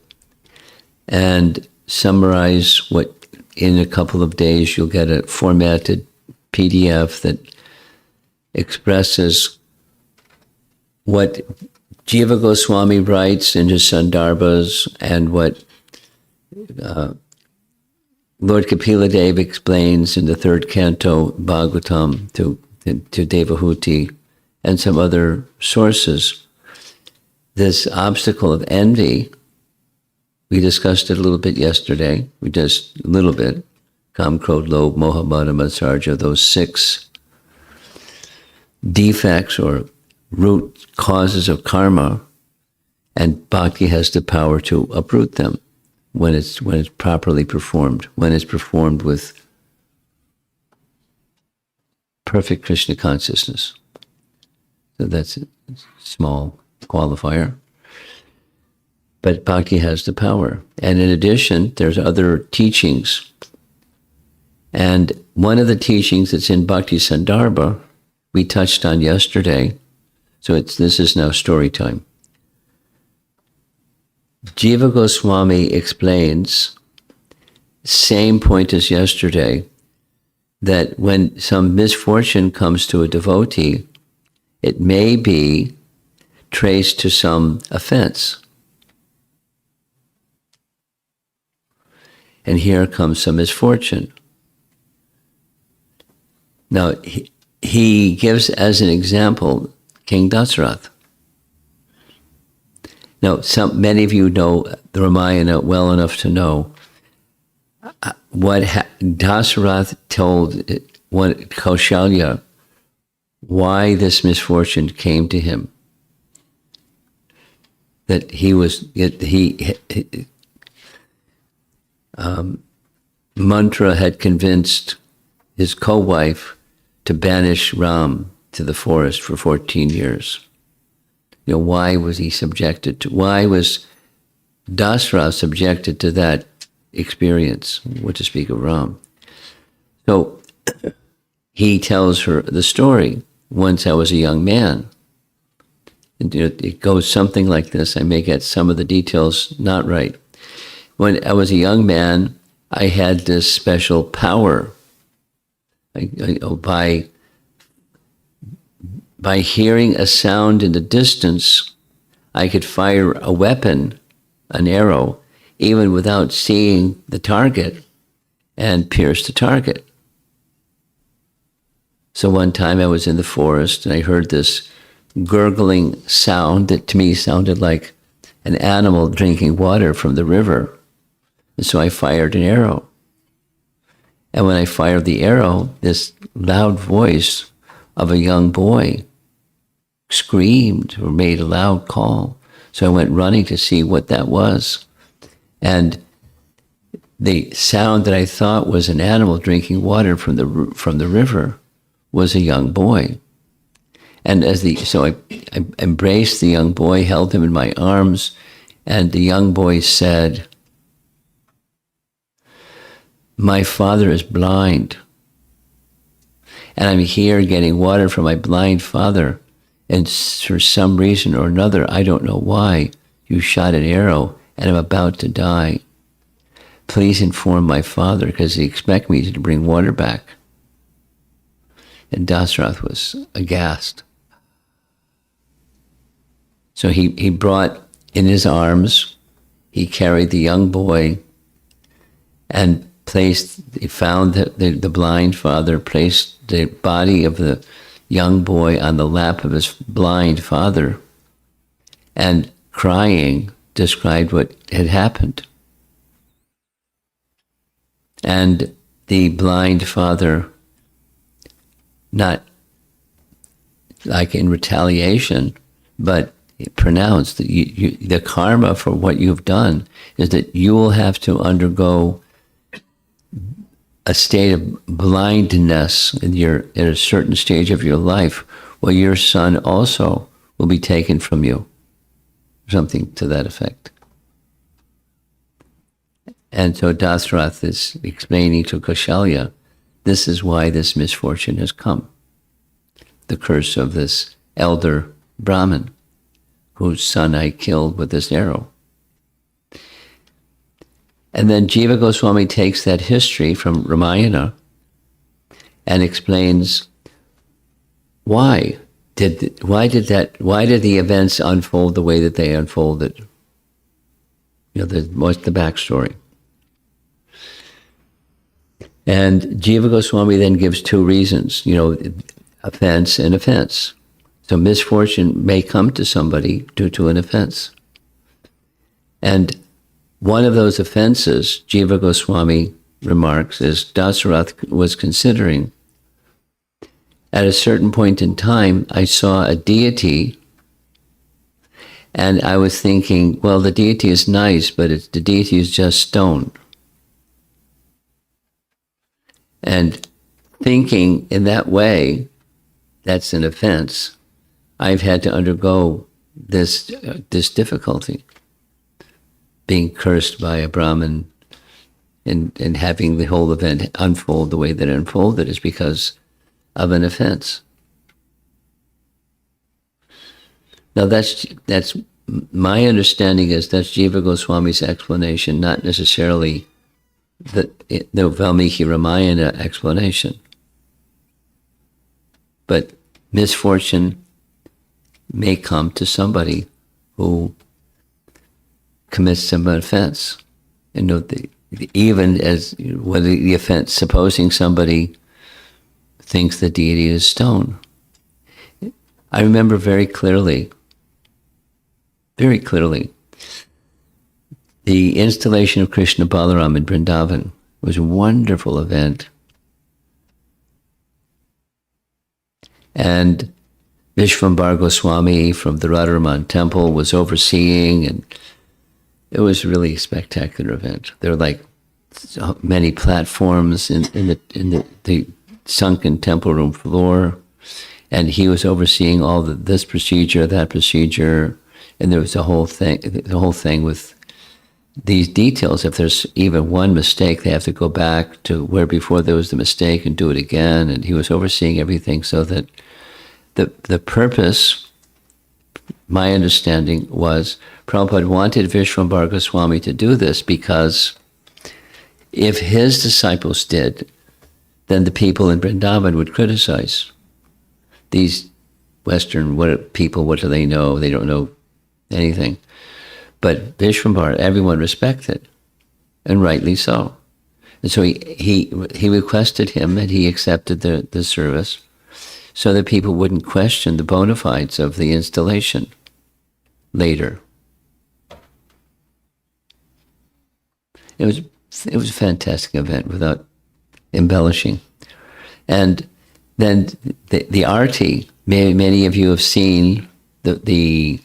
and summarize what in a couple of days you'll get a formatted PDF that expresses what Jiva Goswami writes in his Sandarbhas and what Lord Kapila Dev explains in the third canto Bhagavatam to Devahuti and some other sources. This obstacle of envy, we discussed it a little bit yesterday. Just a little bit. Kam, Krodh, Lobh, Moha, Mada, Matsarja, those 6 defects or root causes of karma, and bhakti has the power to uproot them when it's properly performed, when it's performed with perfect Krishna consciousness. So that's a small qualifier. But bhakti has the power. And in addition, there's other teachings And one of the teachings that's in Bhakti Sandarbha, we touched on yesterday, so this is now story time. Jiva Goswami explains, same point as yesterday, that when some misfortune comes to a devotee, it may be traced to some offense. And here comes some misfortune. Now, he gives as an example King Dasarath. Now, many of you know the Ramayana well enough to know what Dasarath told Kaushalya why this misfortune came to him. That Mantra had convinced his co-wife to banish Ram to the forest for 14 years. Why was Dasarath subjected to that experience, what to speak of Ram? So he tells her the story. Once I was a young man. And it goes something like this. I may get some of the details not right. When I was a young man, I had this special power. By hearing a sound in the distance, I could fire a weapon, an arrow, even without seeing the target, and pierce the target. So one time I was in the forest and I heard this gurgling sound that to me sounded like an animal drinking water from the river. And so I fired an arrow. And when I fired the arrow, this loud voice of a young boy screamed or made a loud call. So I went running to see what that was. And the sound that I thought was an animal drinking water from the river was a young boy. And so I embraced the young boy, held him in my arms, and the young boy said, "My father is blind, and I'm here getting water from my blind father, and for some reason or another, I don't know why, you shot an arrow, and I'm about to die. Please inform my father, because he expects me to bring water back." And Dasarath was aghast. So he brought in his arms, he carried the young boy and he found the blind father, placed the body of the young boy on the lap of his blind father, and crying, described what had happened. And the blind father, not like in retaliation, but pronounced that the karma for what you've done is that you will have to undergo a state of blindness in a certain stage of your life, while your son also will be taken from you. Something to that effect. And so Dasarath is explaining to Kaushalya, this is why this misfortune has come. The curse of this elder Brahmin, whose son I killed with this arrow. And then Jiva Goswami takes that history from Ramayana and explains why did the events unfold the way that they unfolded. What's the backstory? And Jiva Goswami then gives two reasons, offense and offense. So misfortune may come to somebody due to an offense. And one of those offenses, Jiva Goswami remarks, is Dasarath was considering. At a certain point in time, I saw a deity, and I was thinking, well, the deity is nice, but the deity is just stone. And thinking in that way, that's an offense. I've had to undergo this difficulty, being cursed by a Brahmin and having the whole event unfold the way that it unfolded is because of an offense. Now that's my understanding is that's Jiva Goswami's explanation, not necessarily the Valmiki Ramayana explanation. But misfortune may come to somebody who commits some offense. And even as whether the offense, supposing somebody thinks the deity is stone. I remember very clearly, the installation of Krishna Balaram in Vrindavan was a wonderful event. And Vishvambar Goswami from the Radharaman temple was overseeing, and it was really a spectacular event. There were like so many platforms in the sunken temple room floor, and he was overseeing all this procedure, that procedure, and there was the whole thing with these details. If there's even one mistake, they have to go back to where before there was the mistake and do it again. And he was overseeing everything so that the purpose, my understanding, was Prabhupada wanted Vishvambar Goswami to do this because if his disciples did, then the people in Vrindavan would criticize. These Western people, what do they know? They don't know anything. But Vishvambar, everyone respected, and rightly so. And so he requested him, and he accepted the service, so that people wouldn't question the bona fides of the installation later. It was a fantastic event without embellishing. And then the arti, many of you have seen the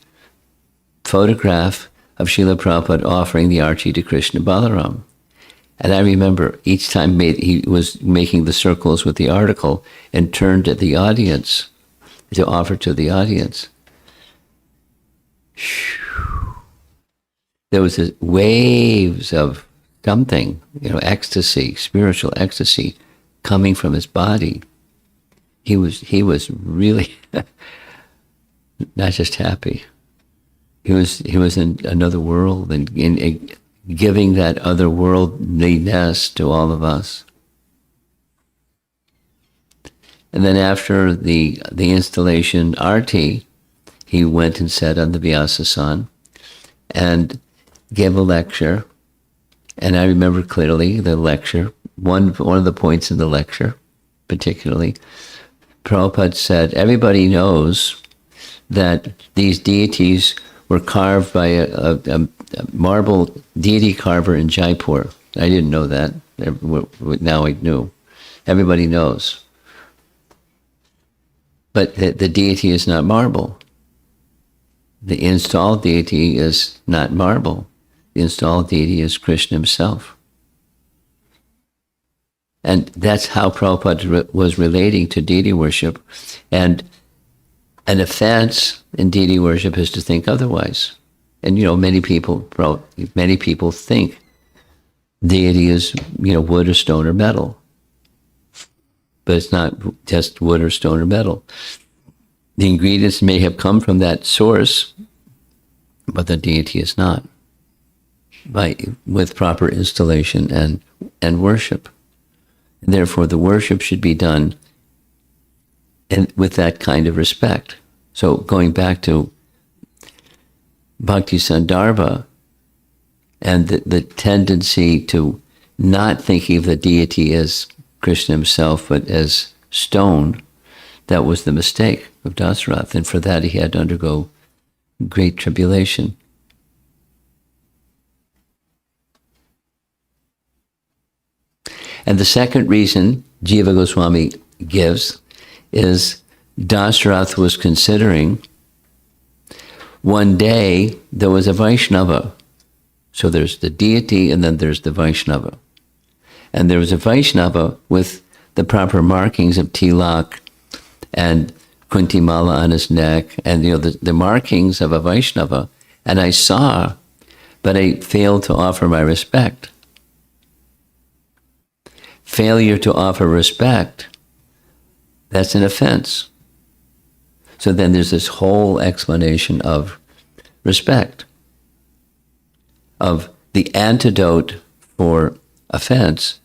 photograph of Srila Prabhupada offering the arti to Krishna Balaram. And I remember each time he was making the circles with the article and turned to the audience to offer to the audience. There was waves of something, ecstasy, spiritual ecstasy coming from his body. He was really not just happy. He was in another world and giving that otherworldliness to all of us. And then after the installation arti, he went and sat on the Vyasasan and gave a lecture. And I remember clearly the lecture, one of the points in the lecture, particularly, Prabhupada said, everybody knows that these deities were carved by a marble deity carver in Jaipur. I didn't know that. Now I knew. Everybody knows. But the deity is not marble. The installed deity is not marble. The installed deity is Krishna himself. And that's how Prabhupada was relating to deity worship. And an offense in deity worship is to think otherwise. And many people think deity is wood or stone or metal, but it's not just wood or stone or metal. The ingredients may have come from that source, but the deity is not. With proper installation and worship, and therefore the worship should be done with that kind of respect. So going back to Bhakti Sandarbha and the tendency to not thinking of the deity as Krishna himself, but as stone, that was the mistake of Dasarath. And for that he had to undergo great tribulation. And the second reason Jiva Goswami gives is Dasarath was considering one day there was a Vaishnava. So there's the deity and then there's the Vaishnava. And there was a Vaishnava with the proper markings of tilak and kuntimala on his neck and the markings of a Vaishnava. And I saw, but I failed to offer my respect. failure to offer respect, that's an offense. So then there's this whole explanation of respect, of the antidote for offense,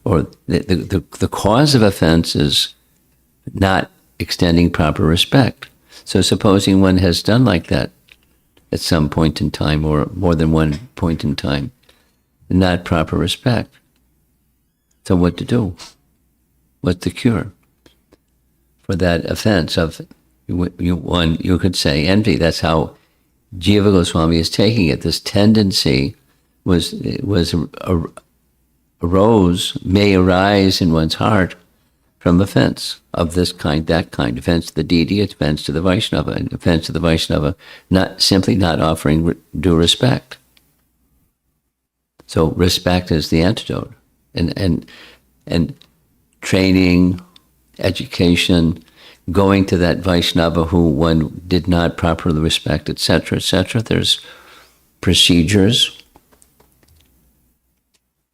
or the cause of offense is not extending proper respect. So supposing one has done like that at some point in time, or more than one point in time, not proper respect. So what to do? What's the cure for that offense of, you could say envy. That's how Jiva Goswami is taking it. This tendency may arise in one's heart from offense of this kind, that kind. Offense to the deity, offense to the Vaishnava, and offense to the Vaishnava, not offering due respect. So respect is the antidote. And training, education, going to that Vaishnava who one did not properly respect, etc., etc. There's procedures.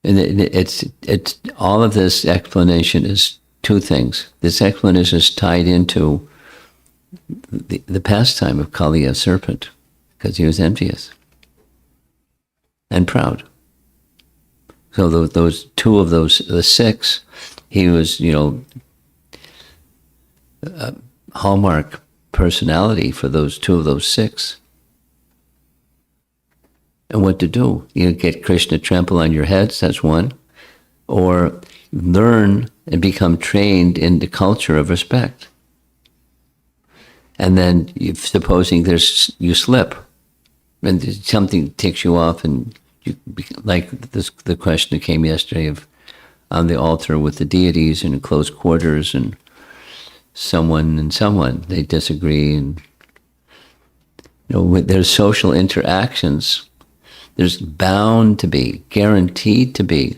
And it's all of this explanation is two things. This explanation is tied into the pastime of Kaliya serpent, because he was envious and proud. So those two of the six, he was, a hallmark personality for those two of those six. And what to do? You get Krishna trample on your heads, that's one. Or learn and become trained in the culture of respect. And then, supposing you slip, and something takes you off, and like the question that came yesterday of on the altar with the deities in close quarters, and someone, they disagree, and there's social interactions. There's bound to be, guaranteed to be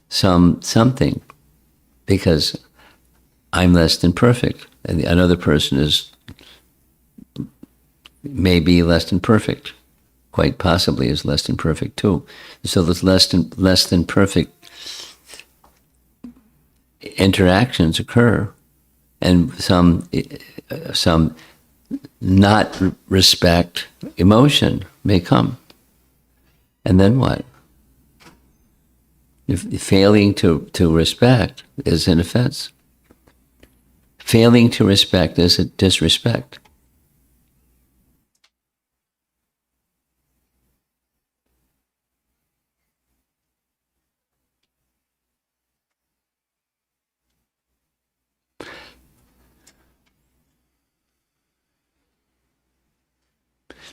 something, because I'm less than perfect, and another person is maybe less than perfect, quite possibly is less than perfect too. So those less than perfect interactions occur, and some not respect emotion may come. And then what? If failing to respect is an offense. Failing to respect is a disrespect.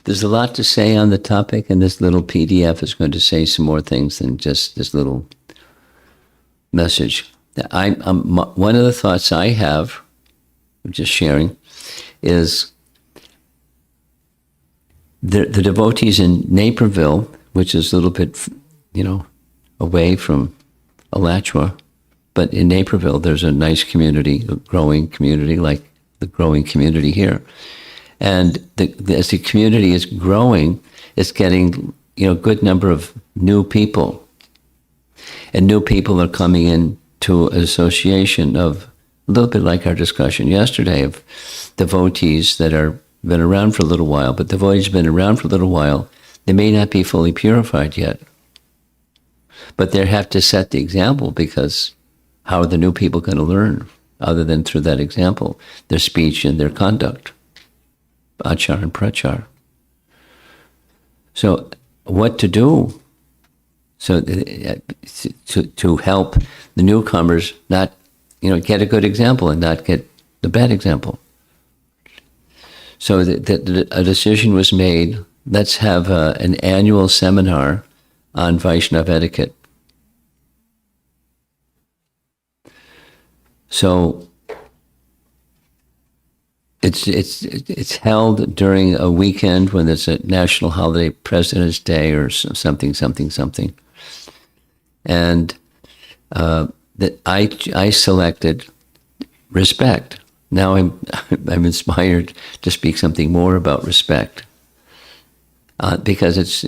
There's a lot to say on the topic, and this little PDF is going to say some more things than just this little message. One of the thoughts I have, I'm just sharing, is the devotees in Naperville, which is a little bit, away from Alachua, but in Naperville there's a nice community, a growing community, like the growing community here. And as the community is growing, it's getting, a good number of new people. And new people are coming into an association of, a little bit like our discussion yesterday, of devotees that are been around for a little while. But devotees have been around for a little while, they may not be fully purified yet. But they have to set the example, because how are the new people going to learn other than through that example, their speech and their conduct? Achar and prachar. So what to do? So to help the newcomers not, get a good example and not get the bad example. So a decision was made, let's have an annual seminar on Vaishnava etiquette. So it's held during a weekend when there's a national holiday, President's Day or something. And that I selected respect. Now I'm inspired to speak something more about respect, because it's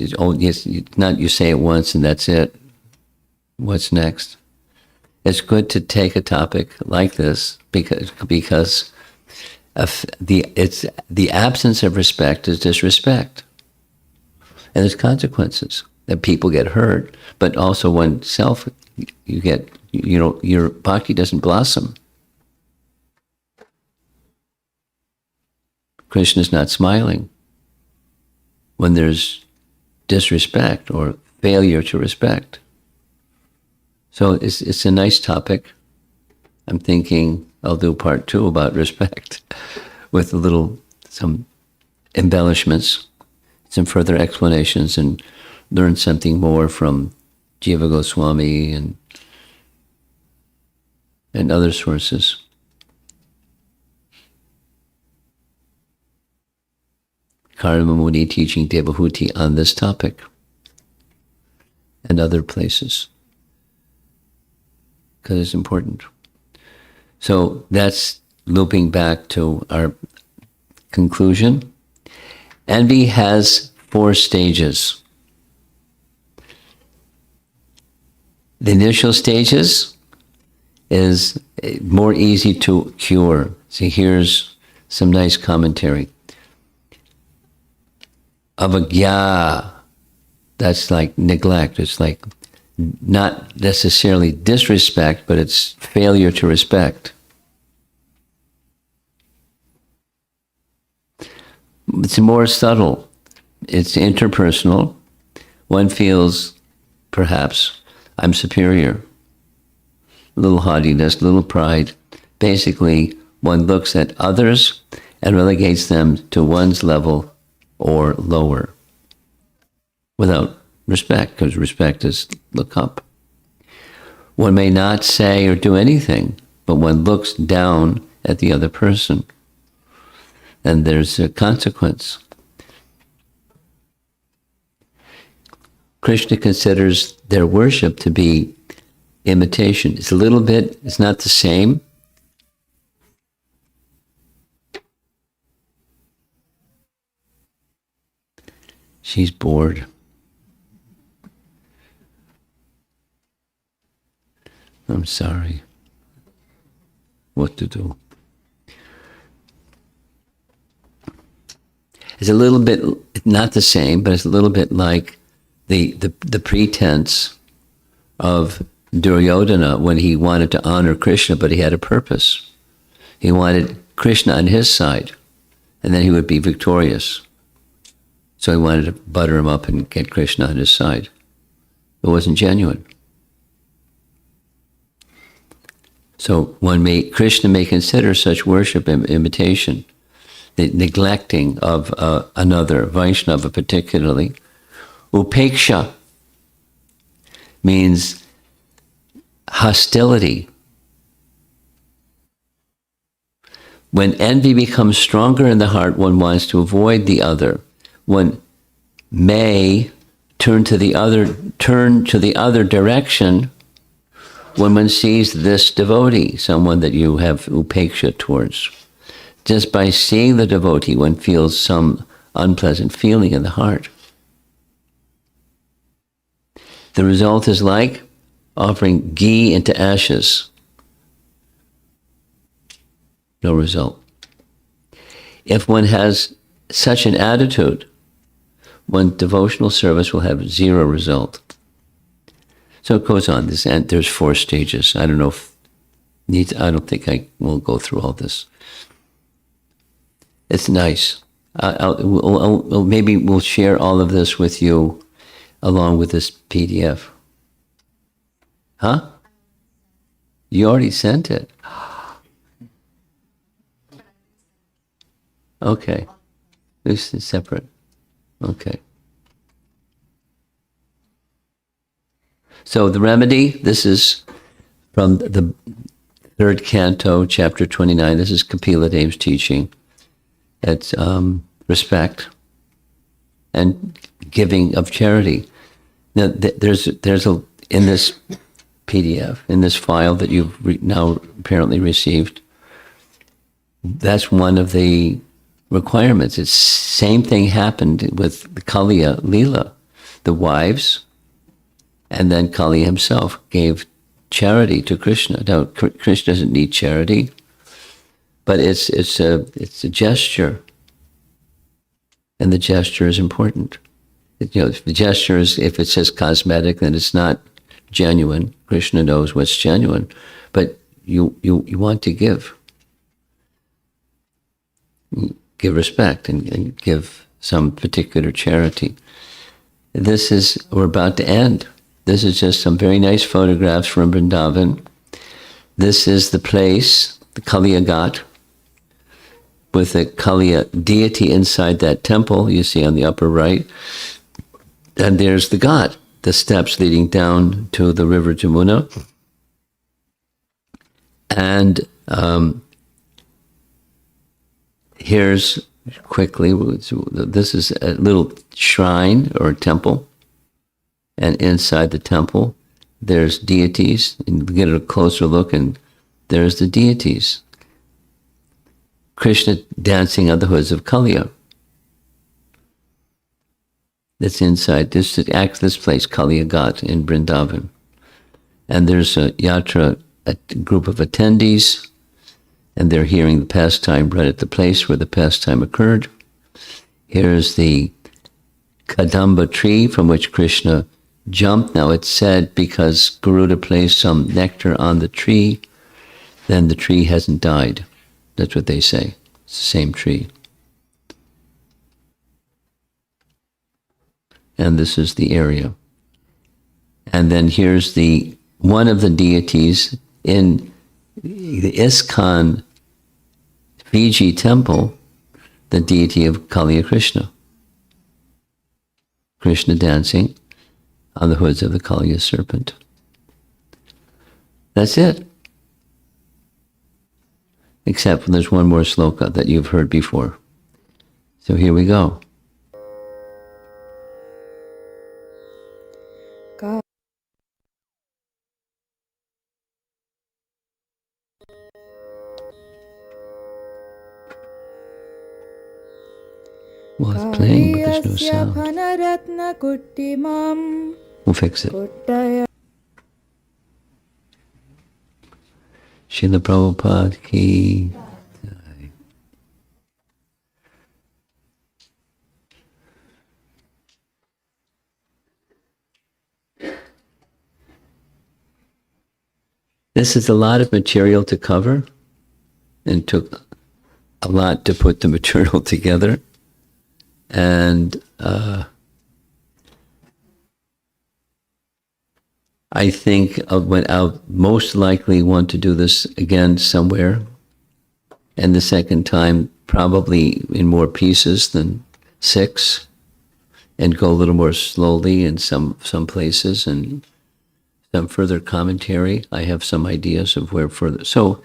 not you say it once and that's it. What's next? it's good to take a topic like this because of the absence of respect is disrespect, and there's consequences that people get hurt, but also oneself, your bhakti doesn't blossom. Krishna is not smiling when there's disrespect or failure to respect. So it's a nice topic. I'm thinking I'll do part 2 about respect with some embellishments, some further explanations, and learn something more from Jiva Goswami and other sources. Karma Muni teaching Devahuti on this topic and other places, because it's important. So that's looping back to our conclusion. Envy has 4 stages. The initial stages is more easy to cure. See, here's some nice commentary. Avagya, that's like neglect. It's like not necessarily disrespect, but it's failure to respect. It's more subtle. It's interpersonal. One feels, perhaps, I'm superior. A little haughtiness, a little pride. Basically, one looks at others and relegates them to one's level or lower without respect, because respect is look up. One may not say or do anything, but one looks down at the other person, and there's a consequence. Krishna considers their worship to be imitation. It's a little bit, it's not the same. She's bored. I'm sorry. What to do? It's a little bit, not the same, but it's a little bit like the pretense of Duryodhana when he wanted to honor Krishna, but he had a purpose. He wanted Krishna on his side, and then he would be victorious. So he wanted to butter him up and get Krishna on his side. It wasn't genuine. So Krishna may consider such worship imitation, the neglecting of another, Vaishnava particularly. Upeksha means hostility. When envy becomes stronger in the heart, one wants to avoid the other. One may turn to the other direction when one sees this devotee, someone that you have upeksha towards. Just by seeing the devotee, one feels some unpleasant feeling in the heart. The result is like offering ghee into ashes. No result. If one has such an attitude, one's devotional service will have 0 result. So it goes on. There's 4 stages. I don't know if I don't think I will go through all this. It's nice. Maybe we'll share all of this with you along with this PDF. Huh? You already sent it. Okay. This is separate. Okay. So the remedy, this is from the 3rd canto, chapter 29. This is Kapila Dev's teaching. It's respect and giving of charity. Now, there's in this PDF, in this file that you've now apparently received, that's one of the requirements. It's same thing happened with Kaliya, Lila. The wives, and then Kali himself gave charity to Krishna. Now, Krishna doesn't need charity, but it's a gesture, and the gesture is important. If the gesture is, if it says cosmetic, then it's not genuine. Krishna knows what's genuine, but you want to give respect and give some particular charity. We're about to end. This is just some very nice photographs from Vrindavan. This is the place, the Kaliya Ghat, with the Kaliya deity inside that temple you see on the upper right. And there's the Ghat, the steps leading down to the river Jamuna. And here's, quickly, this is a little shrine or temple. And inside the temple, there's deities. And you get a closer look, and there's the deities. Krishna dancing on the hoods of Kaliya. That's inside this place, Kaliya Ghat in Vrindavan. And there's a yatra, a group of attendees, and they're hearing the pastime right at the place where the pastime occurred. Here's the Kadamba tree from which Krishna jumped. Now it's said because Garuda placed some nectar on the tree, then the tree hasn't died. That's what they say. It's the same tree. And this is the area. And then here's one of the deities in the ISKCON Fiji temple, the deity of Kaliya Krishna. Krishna dancing on the hoods of the Kaliya serpent. That's it. Except there's one more sloka that you've heard before. So here we go. Well, it's playing, but there's no sound. We'll fix it. Srila Prabhupada ki. This is a lot of material to cover, and took a lot to put the material together. And I think I'll most likely want to do this again somewhere, and the second time probably in more pieces than 6, and go a little more slowly in some places, and some further commentary. I have some ideas of where further. So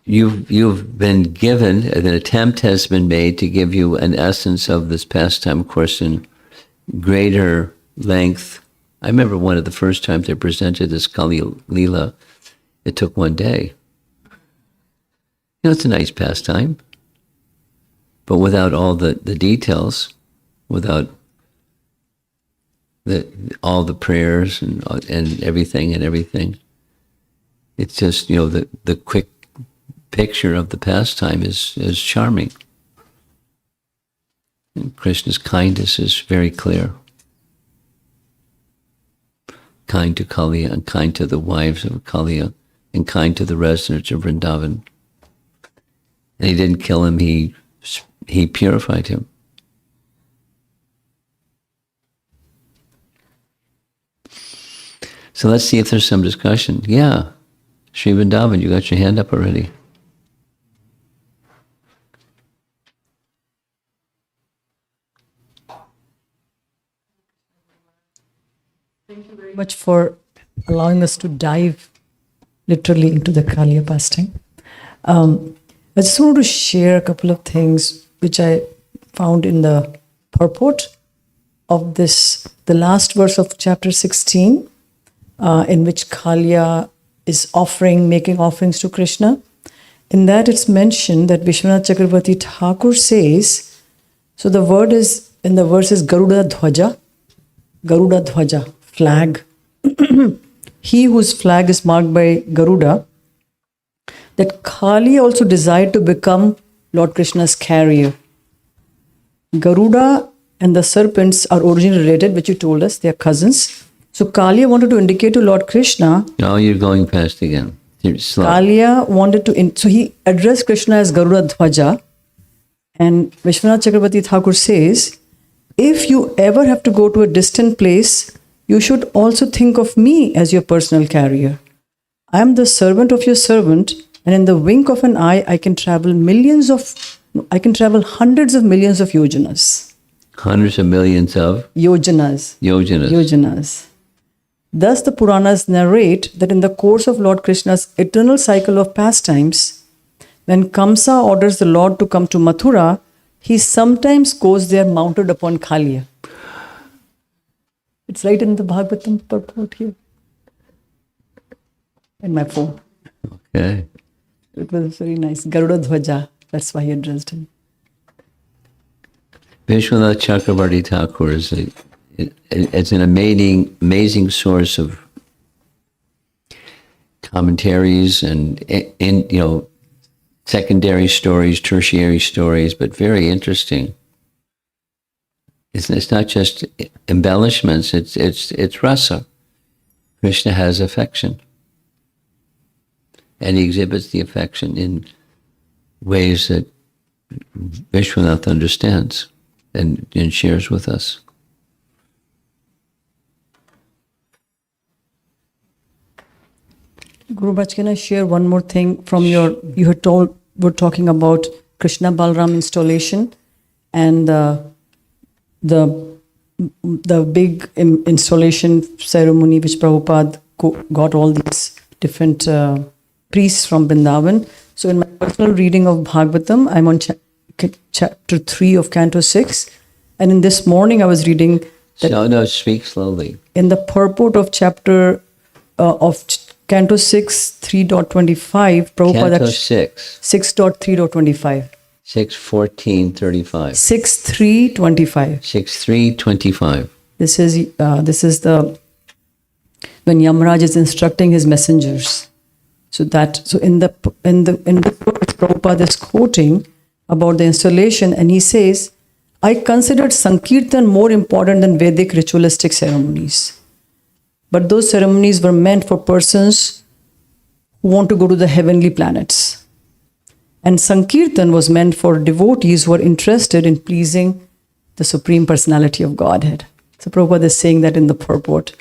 you've been given, an attempt has been made to give you an essence of this pastime course in greater length. I remember one of the first times I presented this Kaliya Lila, it took one day. It's a nice pastime, but without all the details, without all the prayers and everything. It's just, the quick picture of the pastime is charming. And Krishna's kindness is very clear. Kind to Kaliya and kind to the wives of Kaliya and kind to the residents of Vrindavan. And he didn't kill him, he purified him. So let's see if there's some discussion. Yeah, Sri Vrindavan, you got your hand up already. Thank you very much for allowing us to dive literally into the Kaliya pastime. I just wanted to share a couple of things which I found in the purport of this, the last verse of chapter 16, in which Kaliya is making offerings to Krishna. In that it's mentioned that Vishwanath Chakravarti Thakur says, so the word is, in the verse is Garuda Dhwaja, Garuda Dhwaja, flag. He whose flag is marked by Garuda, that Kali also desired to become Lord Krishna's carrier. Garuda and the serpents are originally related, which you told us, they are cousins. So Kaliya wanted to indicate to Lord Krishna. Oh, you're going past again. You're slow. Kaliya wanted to, so he addressed Krishna as Garuda Dhwaja. And Vishwanath Chakravarti Thakur says, if you ever have to go to a distant place, you should also think of me as your personal carrier. I am the servant of your servant, and in the wink of an eye, I can travel hundreds of millions of yojanas. Hundreds of millions of Yojanas. yojanas. Yojanas. Thus, the Puranas narrate that in the course of Lord Krishna's eternal cycle of pastimes, when Kamsa orders the Lord to come to Mathura, he sometimes goes there mounted upon Kaliya. It's right in the Bhagavatam purport here. In my phone. Okay. It was very nice. Garuda Dhwaja. That's why he addressed him. Vishwanath Chakravarti Thakur is it's an amazing source of commentaries and secondary stories, tertiary stories, but very interesting. It's not just embellishments, it's rasa. Krishna has affection. And he exhibits the affection in ways that Vishwanath understands and shares with us. Guru Bach, can I share one more thing from you were talking about Krishna Balram installation and the big installation ceremony which Prabhupada got all these different priests from Vrindavan. So in my personal reading of Bhagavatam, I'm on chapter 3 of Canto 6. And in this morning, I was reading that No, speak slowly. in the purport of chapter of Canto 6, 3.25, Prabhupada... Canto 6. 6.3.25. 6:14:35. 6.3.25. 6:3:25. This is when Yamraj is instructing his messengers. So in the Prabhupada is quoting about the installation, and he says, I considered Sankirtan more important than Vedic ritualistic ceremonies. But those ceremonies were meant for persons who want to go to the heavenly planets. And Sankirtan was meant for devotees who are interested in pleasing the Supreme Personality of Godhead. So Prabhupada is saying that in the purport.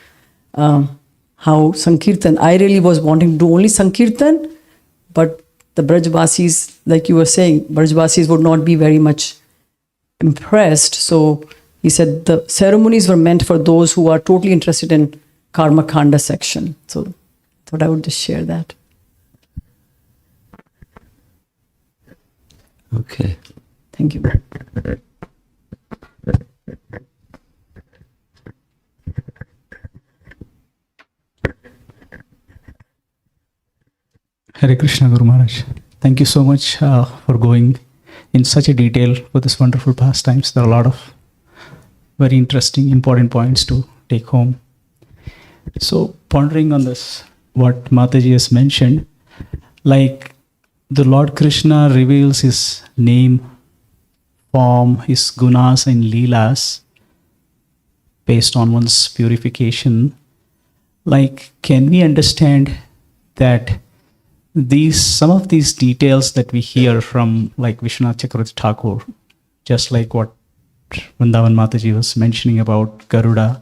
How Sankirtan, I really was wanting to do only Sankirtan, but the Brajvasis, like you were saying, Brajvasis would not be very much impressed. So he said the ceremonies were meant for those who are totally interested in Karma Kanda section. So I thought I would just share that. Okay. Thank you. Hare Krishna, Guru Maharaj. Thank you so much for going in such a detail for this wonderful pastimes. There are a lot of very interesting, important points to take home. So, pondering on this, what Mataji has mentioned, like the Lord Krishna reveals his name, form, his gunas and leelas based on one's purification. Like, can we understand that some of these details that we hear from like Vishwanath Chakravarti Thakur, just like what Vrindavan Mataji was mentioning about Garuda,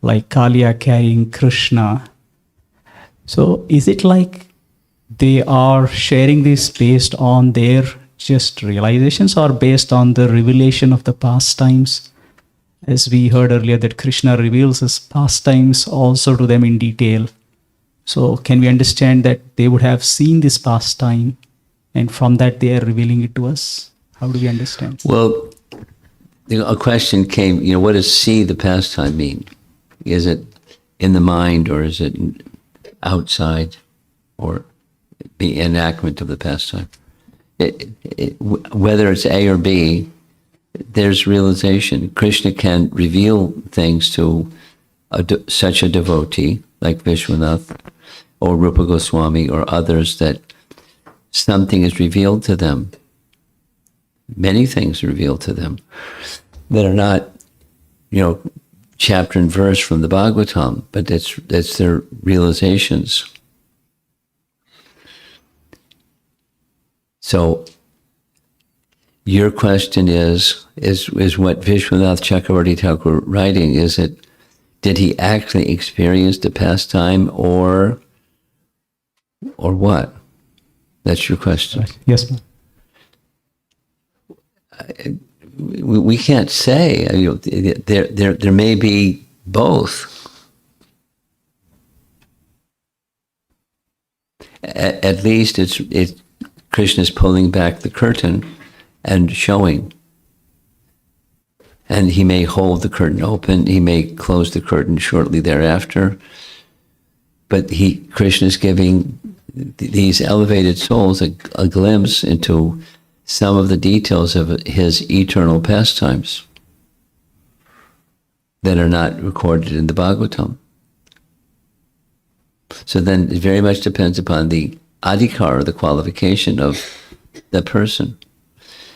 like Kaliya carrying Krishna. So is it like they are sharing this based on their just realizations or based on the revelation of the pastimes? As we heard earlier that Krishna reveals his pastimes also to them in detail. So can we understand that they would have seen this pastime and from that they are revealing it to us? How do we understand? Well, a question came, what does see the pastime mean? Is it in the mind or is it outside or the enactment of the pastime? Whether it's A or B, there's realization. Krishna can reveal things to such a devotee like Vishwanath or Rupa Goswami or others that something is revealed to them. Many things are revealed to them that are not, chapter and verse from the Bhagavatam, but that's their realizations. So your question is what Vishwanath Chakravarti Thakur writing, did he actually experience the pastime or what? That's your question. Yes, ma'am. We can't say. There may be both. At least it's Krishna's pulling back the curtain and showing. And he may hold the curtain open. He may close the curtain shortly thereafter. But Krishna's giving these elevated souls a glimpse into some of the details of his eternal pastimes that are not recorded in the Bhagavatam. So then it very much depends upon the adhikar, the qualification of the person.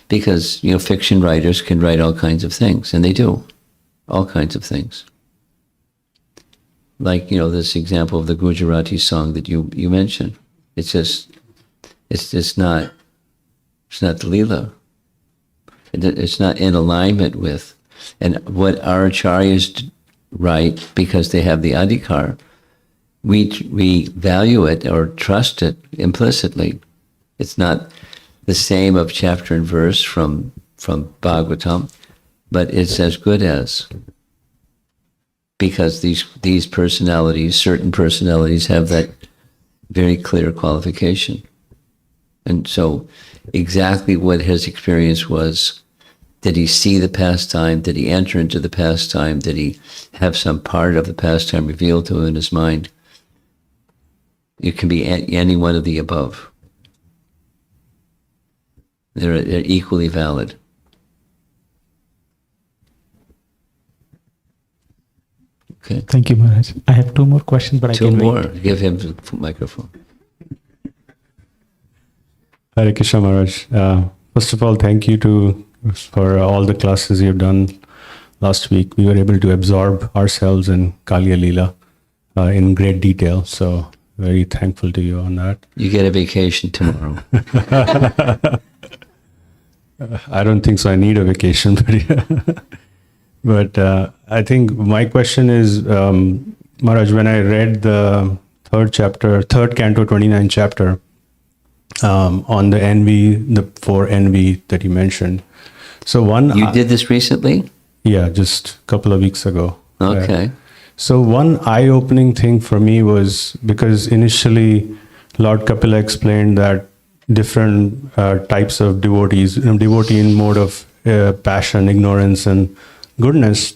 Because, fiction writers can write all kinds of things, and they do, all kinds of things. Like, this example of the Gujarati song that you mentioned. It's not the Lila. It's not in alignment with. And what our acharyas write, because they have the adhikar, we value it or trust it implicitly. It's not the same of chapter and verse from Bhagavatam, but it's as good as. Because these personalities, certain personalities, have that very clear qualification. And so exactly what his experience was, did he see the pastime? Did he enter into the pastime? Did he have some part of the pastime revealed to him in his mind? It can be any one of the above. They're equally valid. Okay. Thank you, Maharaj. I have two more questions, but Two I can more. wait. Give him the microphone. Hare Krishna Maharaj. First of all, thank you for all the classes you've done last week. We were able to absorb ourselves in Kaliya Lila in great detail. So very thankful to you on that. You get a vacation tomorrow. I don't think so. I need a vacation, but I think my question is, Maharaj, when I read the third canto, 29th chapter, on the envy, the 4 envy that you mentioned. So You did this recently? Yeah, just a couple of weeks ago. Okay. So one eye-opening thing for me was because initially Lord Kapila explained that different types of devotees, devotee in mode of passion, ignorance, and goodness.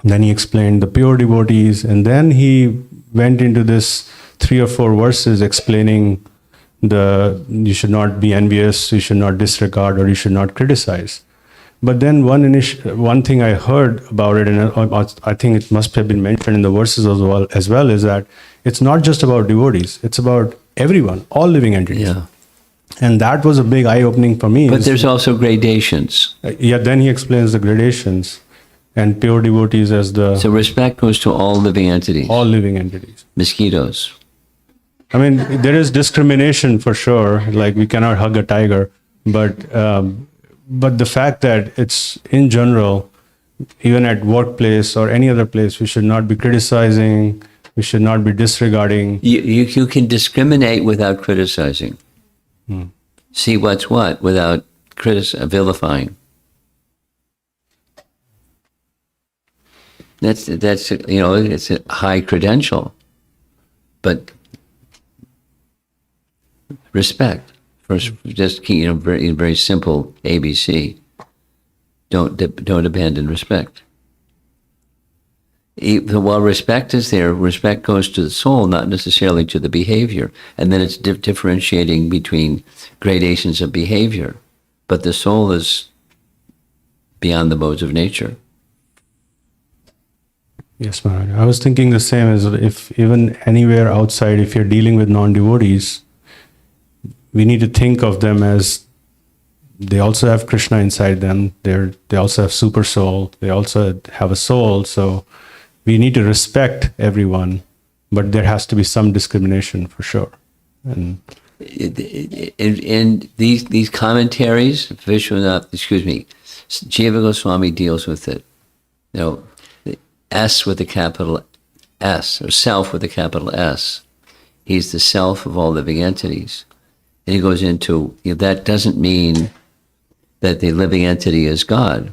Then he explained the pure devotees, and then he went into this 3 or 4 verses explaining you should not be envious, you should not disregard, or you should not criticize. But then one thing I heard about it, and I think it must have been mentioned in the verses as well, is that it's not just about devotees, it's about everyone, all living entities. Yeah. And that was a big eye-opening for me. But there's also gradations. Then he explains the gradations and pure devotees as So respect goes to all living entities. all living entities. Mosquitoes. I mean, there is discrimination for sure. Like we cannot hug a tiger, but the fact that it's in general, even at workplace or any other place, we should not be criticizing. We should not be disregarding. You can discriminate without criticizing. See what's what without vilifying. That's it's a high credential, but respect. First, just very very simple ABC. Don't abandon respect. While respect is there, respect goes to the soul, not necessarily to the behavior. And then it's differentiating between gradations of behavior. But the soul is beyond the modes of nature. Yes, Maharaj. I was thinking the same as if even anywhere outside, if you're dealing with non-devotees, we need to think of them as they also have Krishna inside them. They also have super soul. They also have a soul. So we need to respect everyone, but there has to be some discrimination for sure. And in these commentaries, Jiva Goswami deals with it. You know, the S with a capital S, or self with a capital S. He's the self of all living entities. And he goes into, that doesn't mean that the living entity is God.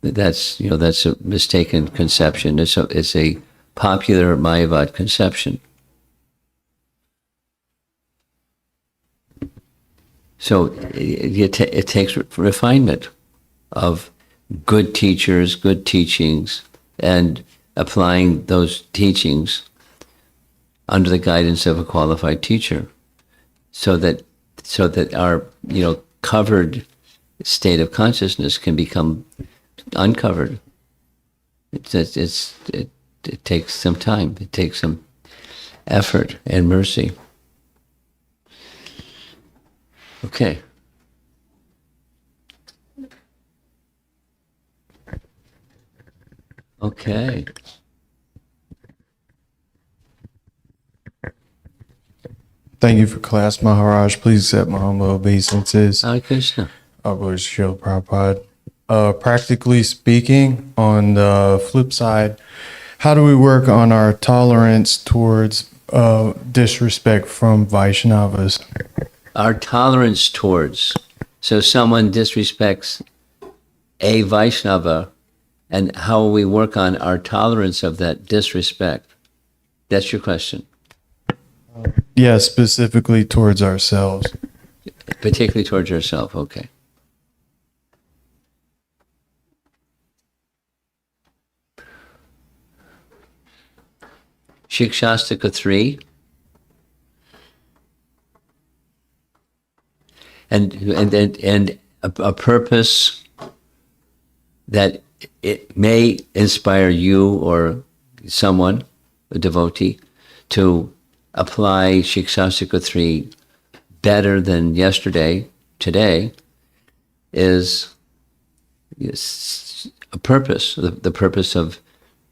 That's a mistaken conception. It's a popular Mayavad conception. So it takes refinement of good teachers, good teachings, and applying those teachings under the guidance of a qualified teacher, so that our covered state of consciousness can become uncovered. It takes some time. It takes some effort and mercy. Okay. Okay. Thank you for class, Maharaj. Please accept my humble obeisances. Hare Krishna. Srila Prabhupada. Practically speaking, on the flip side, how do we work on our tolerance towards disrespect from Vaishnavas? Our tolerance towards, so someone disrespects a Vaishnava, and how will we work on our tolerance of that disrespect? That's your question. Yeah, specifically towards ourselves. Particularly towards yourself, okay. Shikshastika 3. And a purpose that it may inspire you or someone, a devotee, to apply Shikshastika 3 better than yesterday, today, is a purpose, the purpose of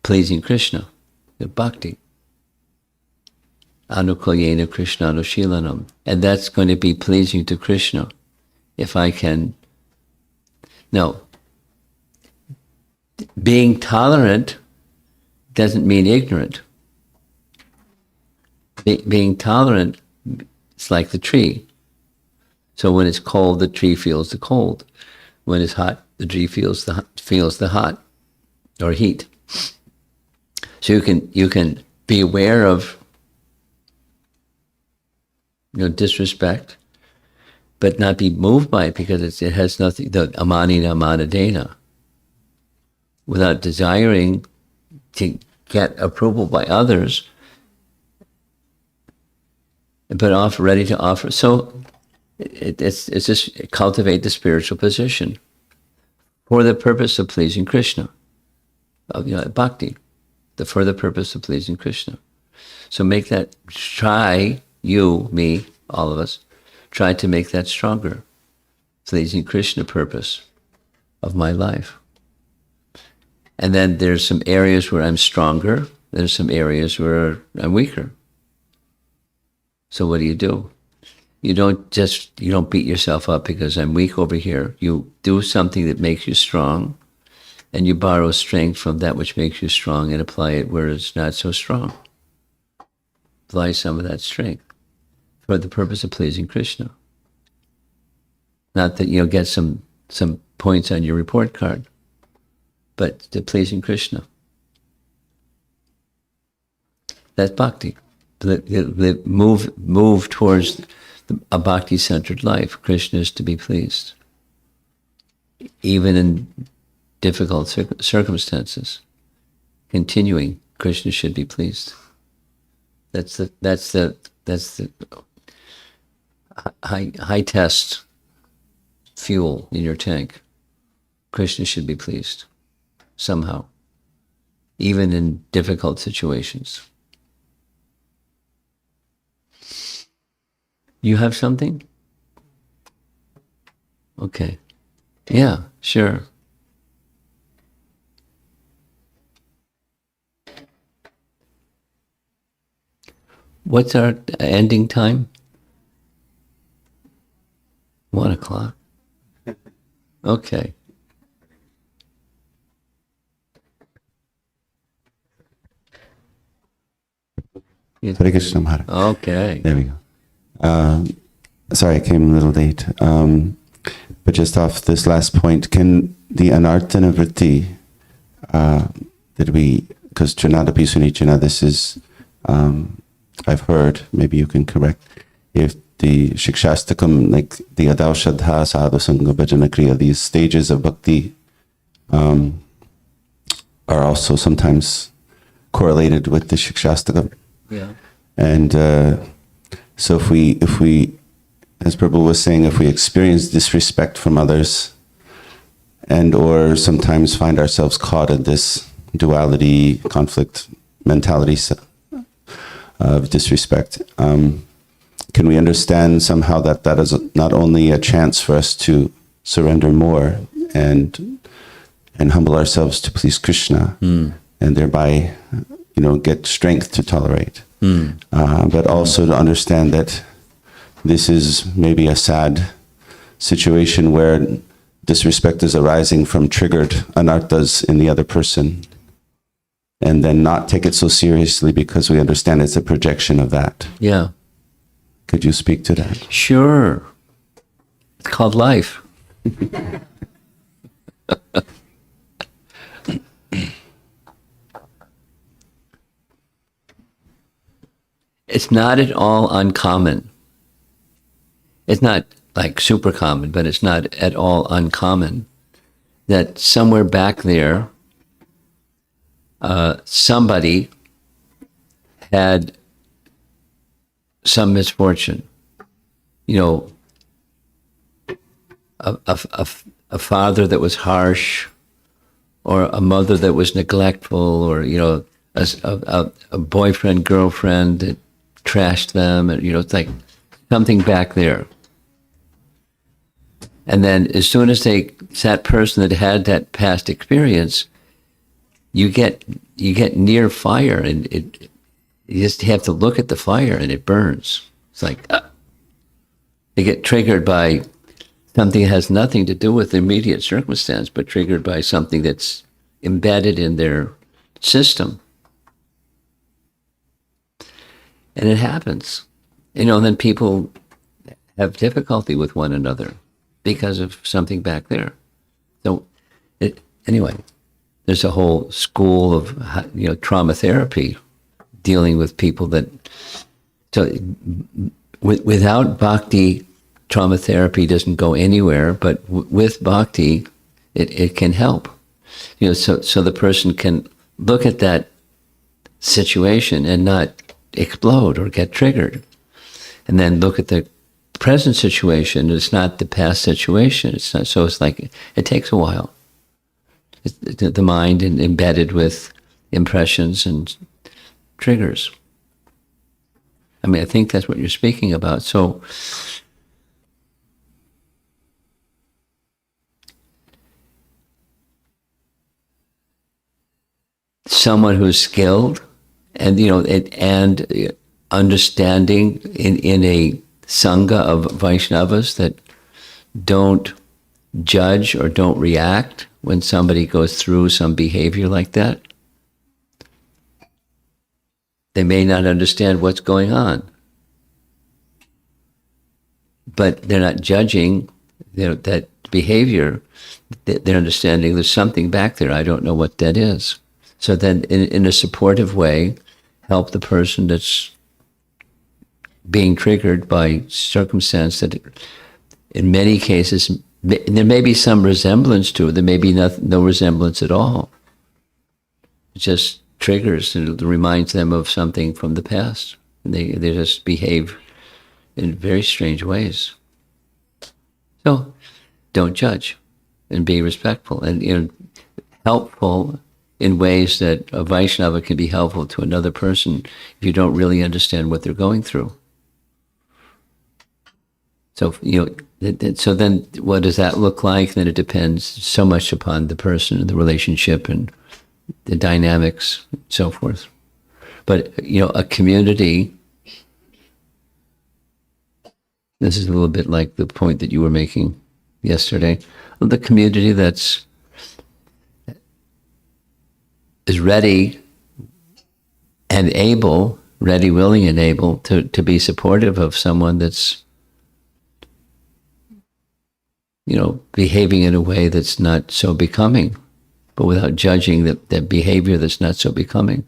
pleasing Krishna, the bhakti. Anukulyena Krishna Anushilanam. And that's going to be pleasing to Krishna if I can. No. Being tolerant doesn't mean ignorant. Being tolerant is like the tree. So when it's cold, the tree feels the cold. When it's hot, the tree feels the hot or heat. So you can be aware of disrespect, but not be moved by it, because it has nothing, the amanina amanadena, without desiring to get approval by others, but ready to offer. So it's just cultivate the spiritual position for the purpose of pleasing Krishna, of bhakti, for the purpose of pleasing Krishna. So make that, try, you, me, all of us, try to make that stronger, pleasing Krishna purpose of my life. And then there's some areas where I'm stronger, there's some areas where I'm weaker. So what do? You don't beat yourself up because I'm weak over here. You do something that makes you strong, and you borrow strength from that which makes you strong and apply it where it's not so strong. Apply some of that strength for the purpose of pleasing Krishna. Not that you'll get some points on your report card, but to pleasing Krishna. That's bhakti. Move towards a bhakti-centered life. Krishna is to be pleased, even in difficult circumstances. Continuing, Krishna should be pleased. That's the high test fuel in your tank. Krishna should be pleased somehow, even in difficult situations. You have something? Okay. Yeah, sure. What's our ending time? 1:00. Okay. Hare Krishna Maharaj. Okay. There we go. Sorry, I came a little late. But just off this last point, can the anartana vritti, because Janada Pisunichana, this is, I've heard, maybe you can correct, if the Shikshastakam, like the Adaushadha, Sadhu Sangha, Bhajana Kriya, these stages of bhakti are also sometimes correlated with the Shikshastakam. Yeah. And so if we, as Prabhu was saying, if we experience disrespect from others and or sometimes find ourselves caught in this duality, conflict mentality of disrespect, can we understand somehow that that is not only a chance for us to surrender more and humble ourselves to please Krishna, and thereby, get strength to tolerate, but also to understand that this is maybe a sad situation where disrespect is arising from triggered anarthas in the other person, and then not take it so seriously because we understand it's a projection of that. Yeah. Could you speak to that? Sure. It's called life. It's not at all uncommon. It's not like super common, but it's not at all uncommon that somewhere back there, somebody had some misfortune. A father that was harsh, or a mother that was neglectful, or a boyfriend, girlfriend that trashed them, and it's like something back there. And then as soon as that person that had that past experience, you get near fire, and you just have to look at the fire and it burns. It's like they get triggered by something that has nothing to do with the immediate circumstance, but triggered by something that's embedded in their system. And it happens. Then people have difficulty with one another because of something back there. So anyway, there's a whole school of trauma therapy dealing with people that, so without bhakti, trauma therapy doesn't go anywhere, but with bhakti, it can help. So the person can look at that situation and not explode or get triggered. And then look at the present situation. It's not the past situation. It's not, so it's like, it takes a while. The mind embedded with impressions and triggers. I think that's what you're speaking about. So someone who's skilled and and understanding in a sangha of Vaishnavas that don't judge or don't react when somebody goes through some behavior like that. They may not understand what's going on, but they're not judging that behavior. They're understanding there's something back there. I don't know what that is. So then in a supportive way, help the person that's being triggered by circumstance that in many cases, there may be some resemblance to it. There may be no resemblance at all. It just triggers and it reminds them of something from the past. And they just behave in very strange ways. So don't judge and be respectful and helpful in ways that a Vaishnava can be helpful to another person if you don't really understand what they're going through. So, so then what does that look like? Then it depends so much upon the person and the relationship and the dynamics and so forth. But, a community, this is a little bit like the point that you were making yesterday, the community is ready, willing and able to be supportive of someone that's, behaving in a way that's not so becoming, but without judging that behavior that's not so becoming.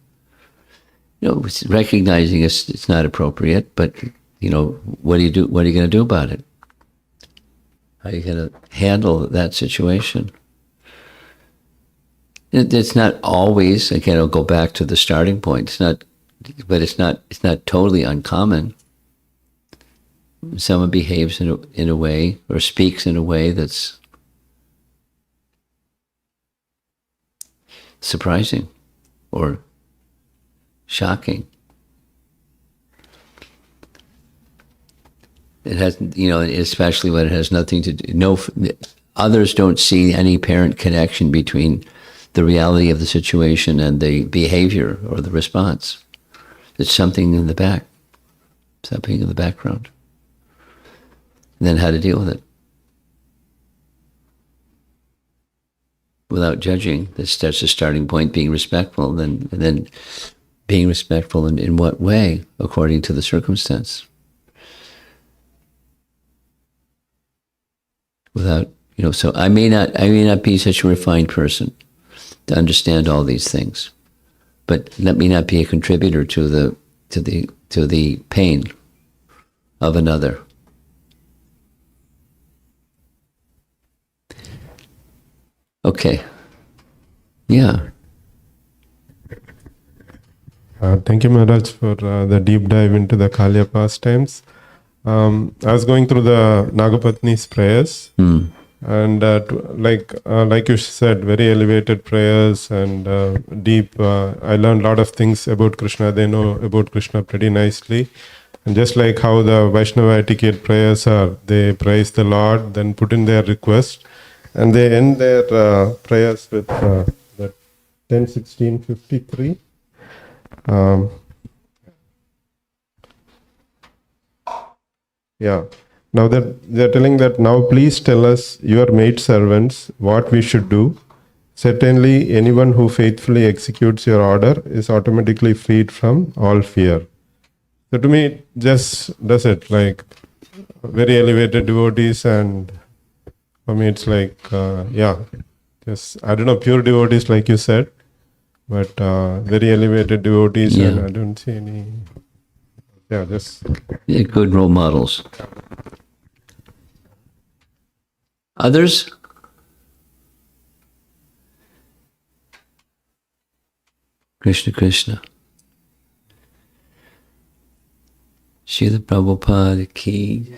Recognizing it's not appropriate, but, what do you do? What are you going to do about it? How are you going to handle that situation? It's not always, again, I'll go back to the starting point. It's not totally uncommon. Someone behaves in a way or speaks in a way that's surprising or shocking. It has, especially when it has nothing to do. Others don't see any apparent connection between the reality of the situation and the behavior or the response. It's something in the background. And then how to deal with it without judging. That's the starting point. Being respectful, and then being respectful in what way, according to the circumstance. Without, so I may not be such a refined person to understand all these things, but let me not be a contributor to the pain of another. Okay. Yeah. Thank you, Maharaj, for the deep dive into the Kaliya pastimes. I was going through the Nagapatni's prayers, and like you said, very elevated prayers and deep. I learned a lot of things about Krishna. They know about Krishna pretty nicely. And just like how the Vaishnava etiquette prayers are, they praise the Lord, then put in their request, and they end their prayers with the 10:16:53. Now that they're telling that, now please tell us, your maid servants, what we should do. Certainly, anyone who faithfully executes your order is automatically freed from all fear. So to me, it just does it like very elevated devotees, and for me, it's like, just, I don't know, pure devotees, like you said, but very elevated devotees, and I don't see any, good role models. Others? Krishna Krishna. Srila Prabhupada ki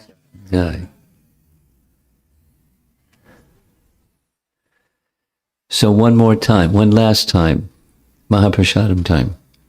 jai. So one last time, Mahaprasadam time.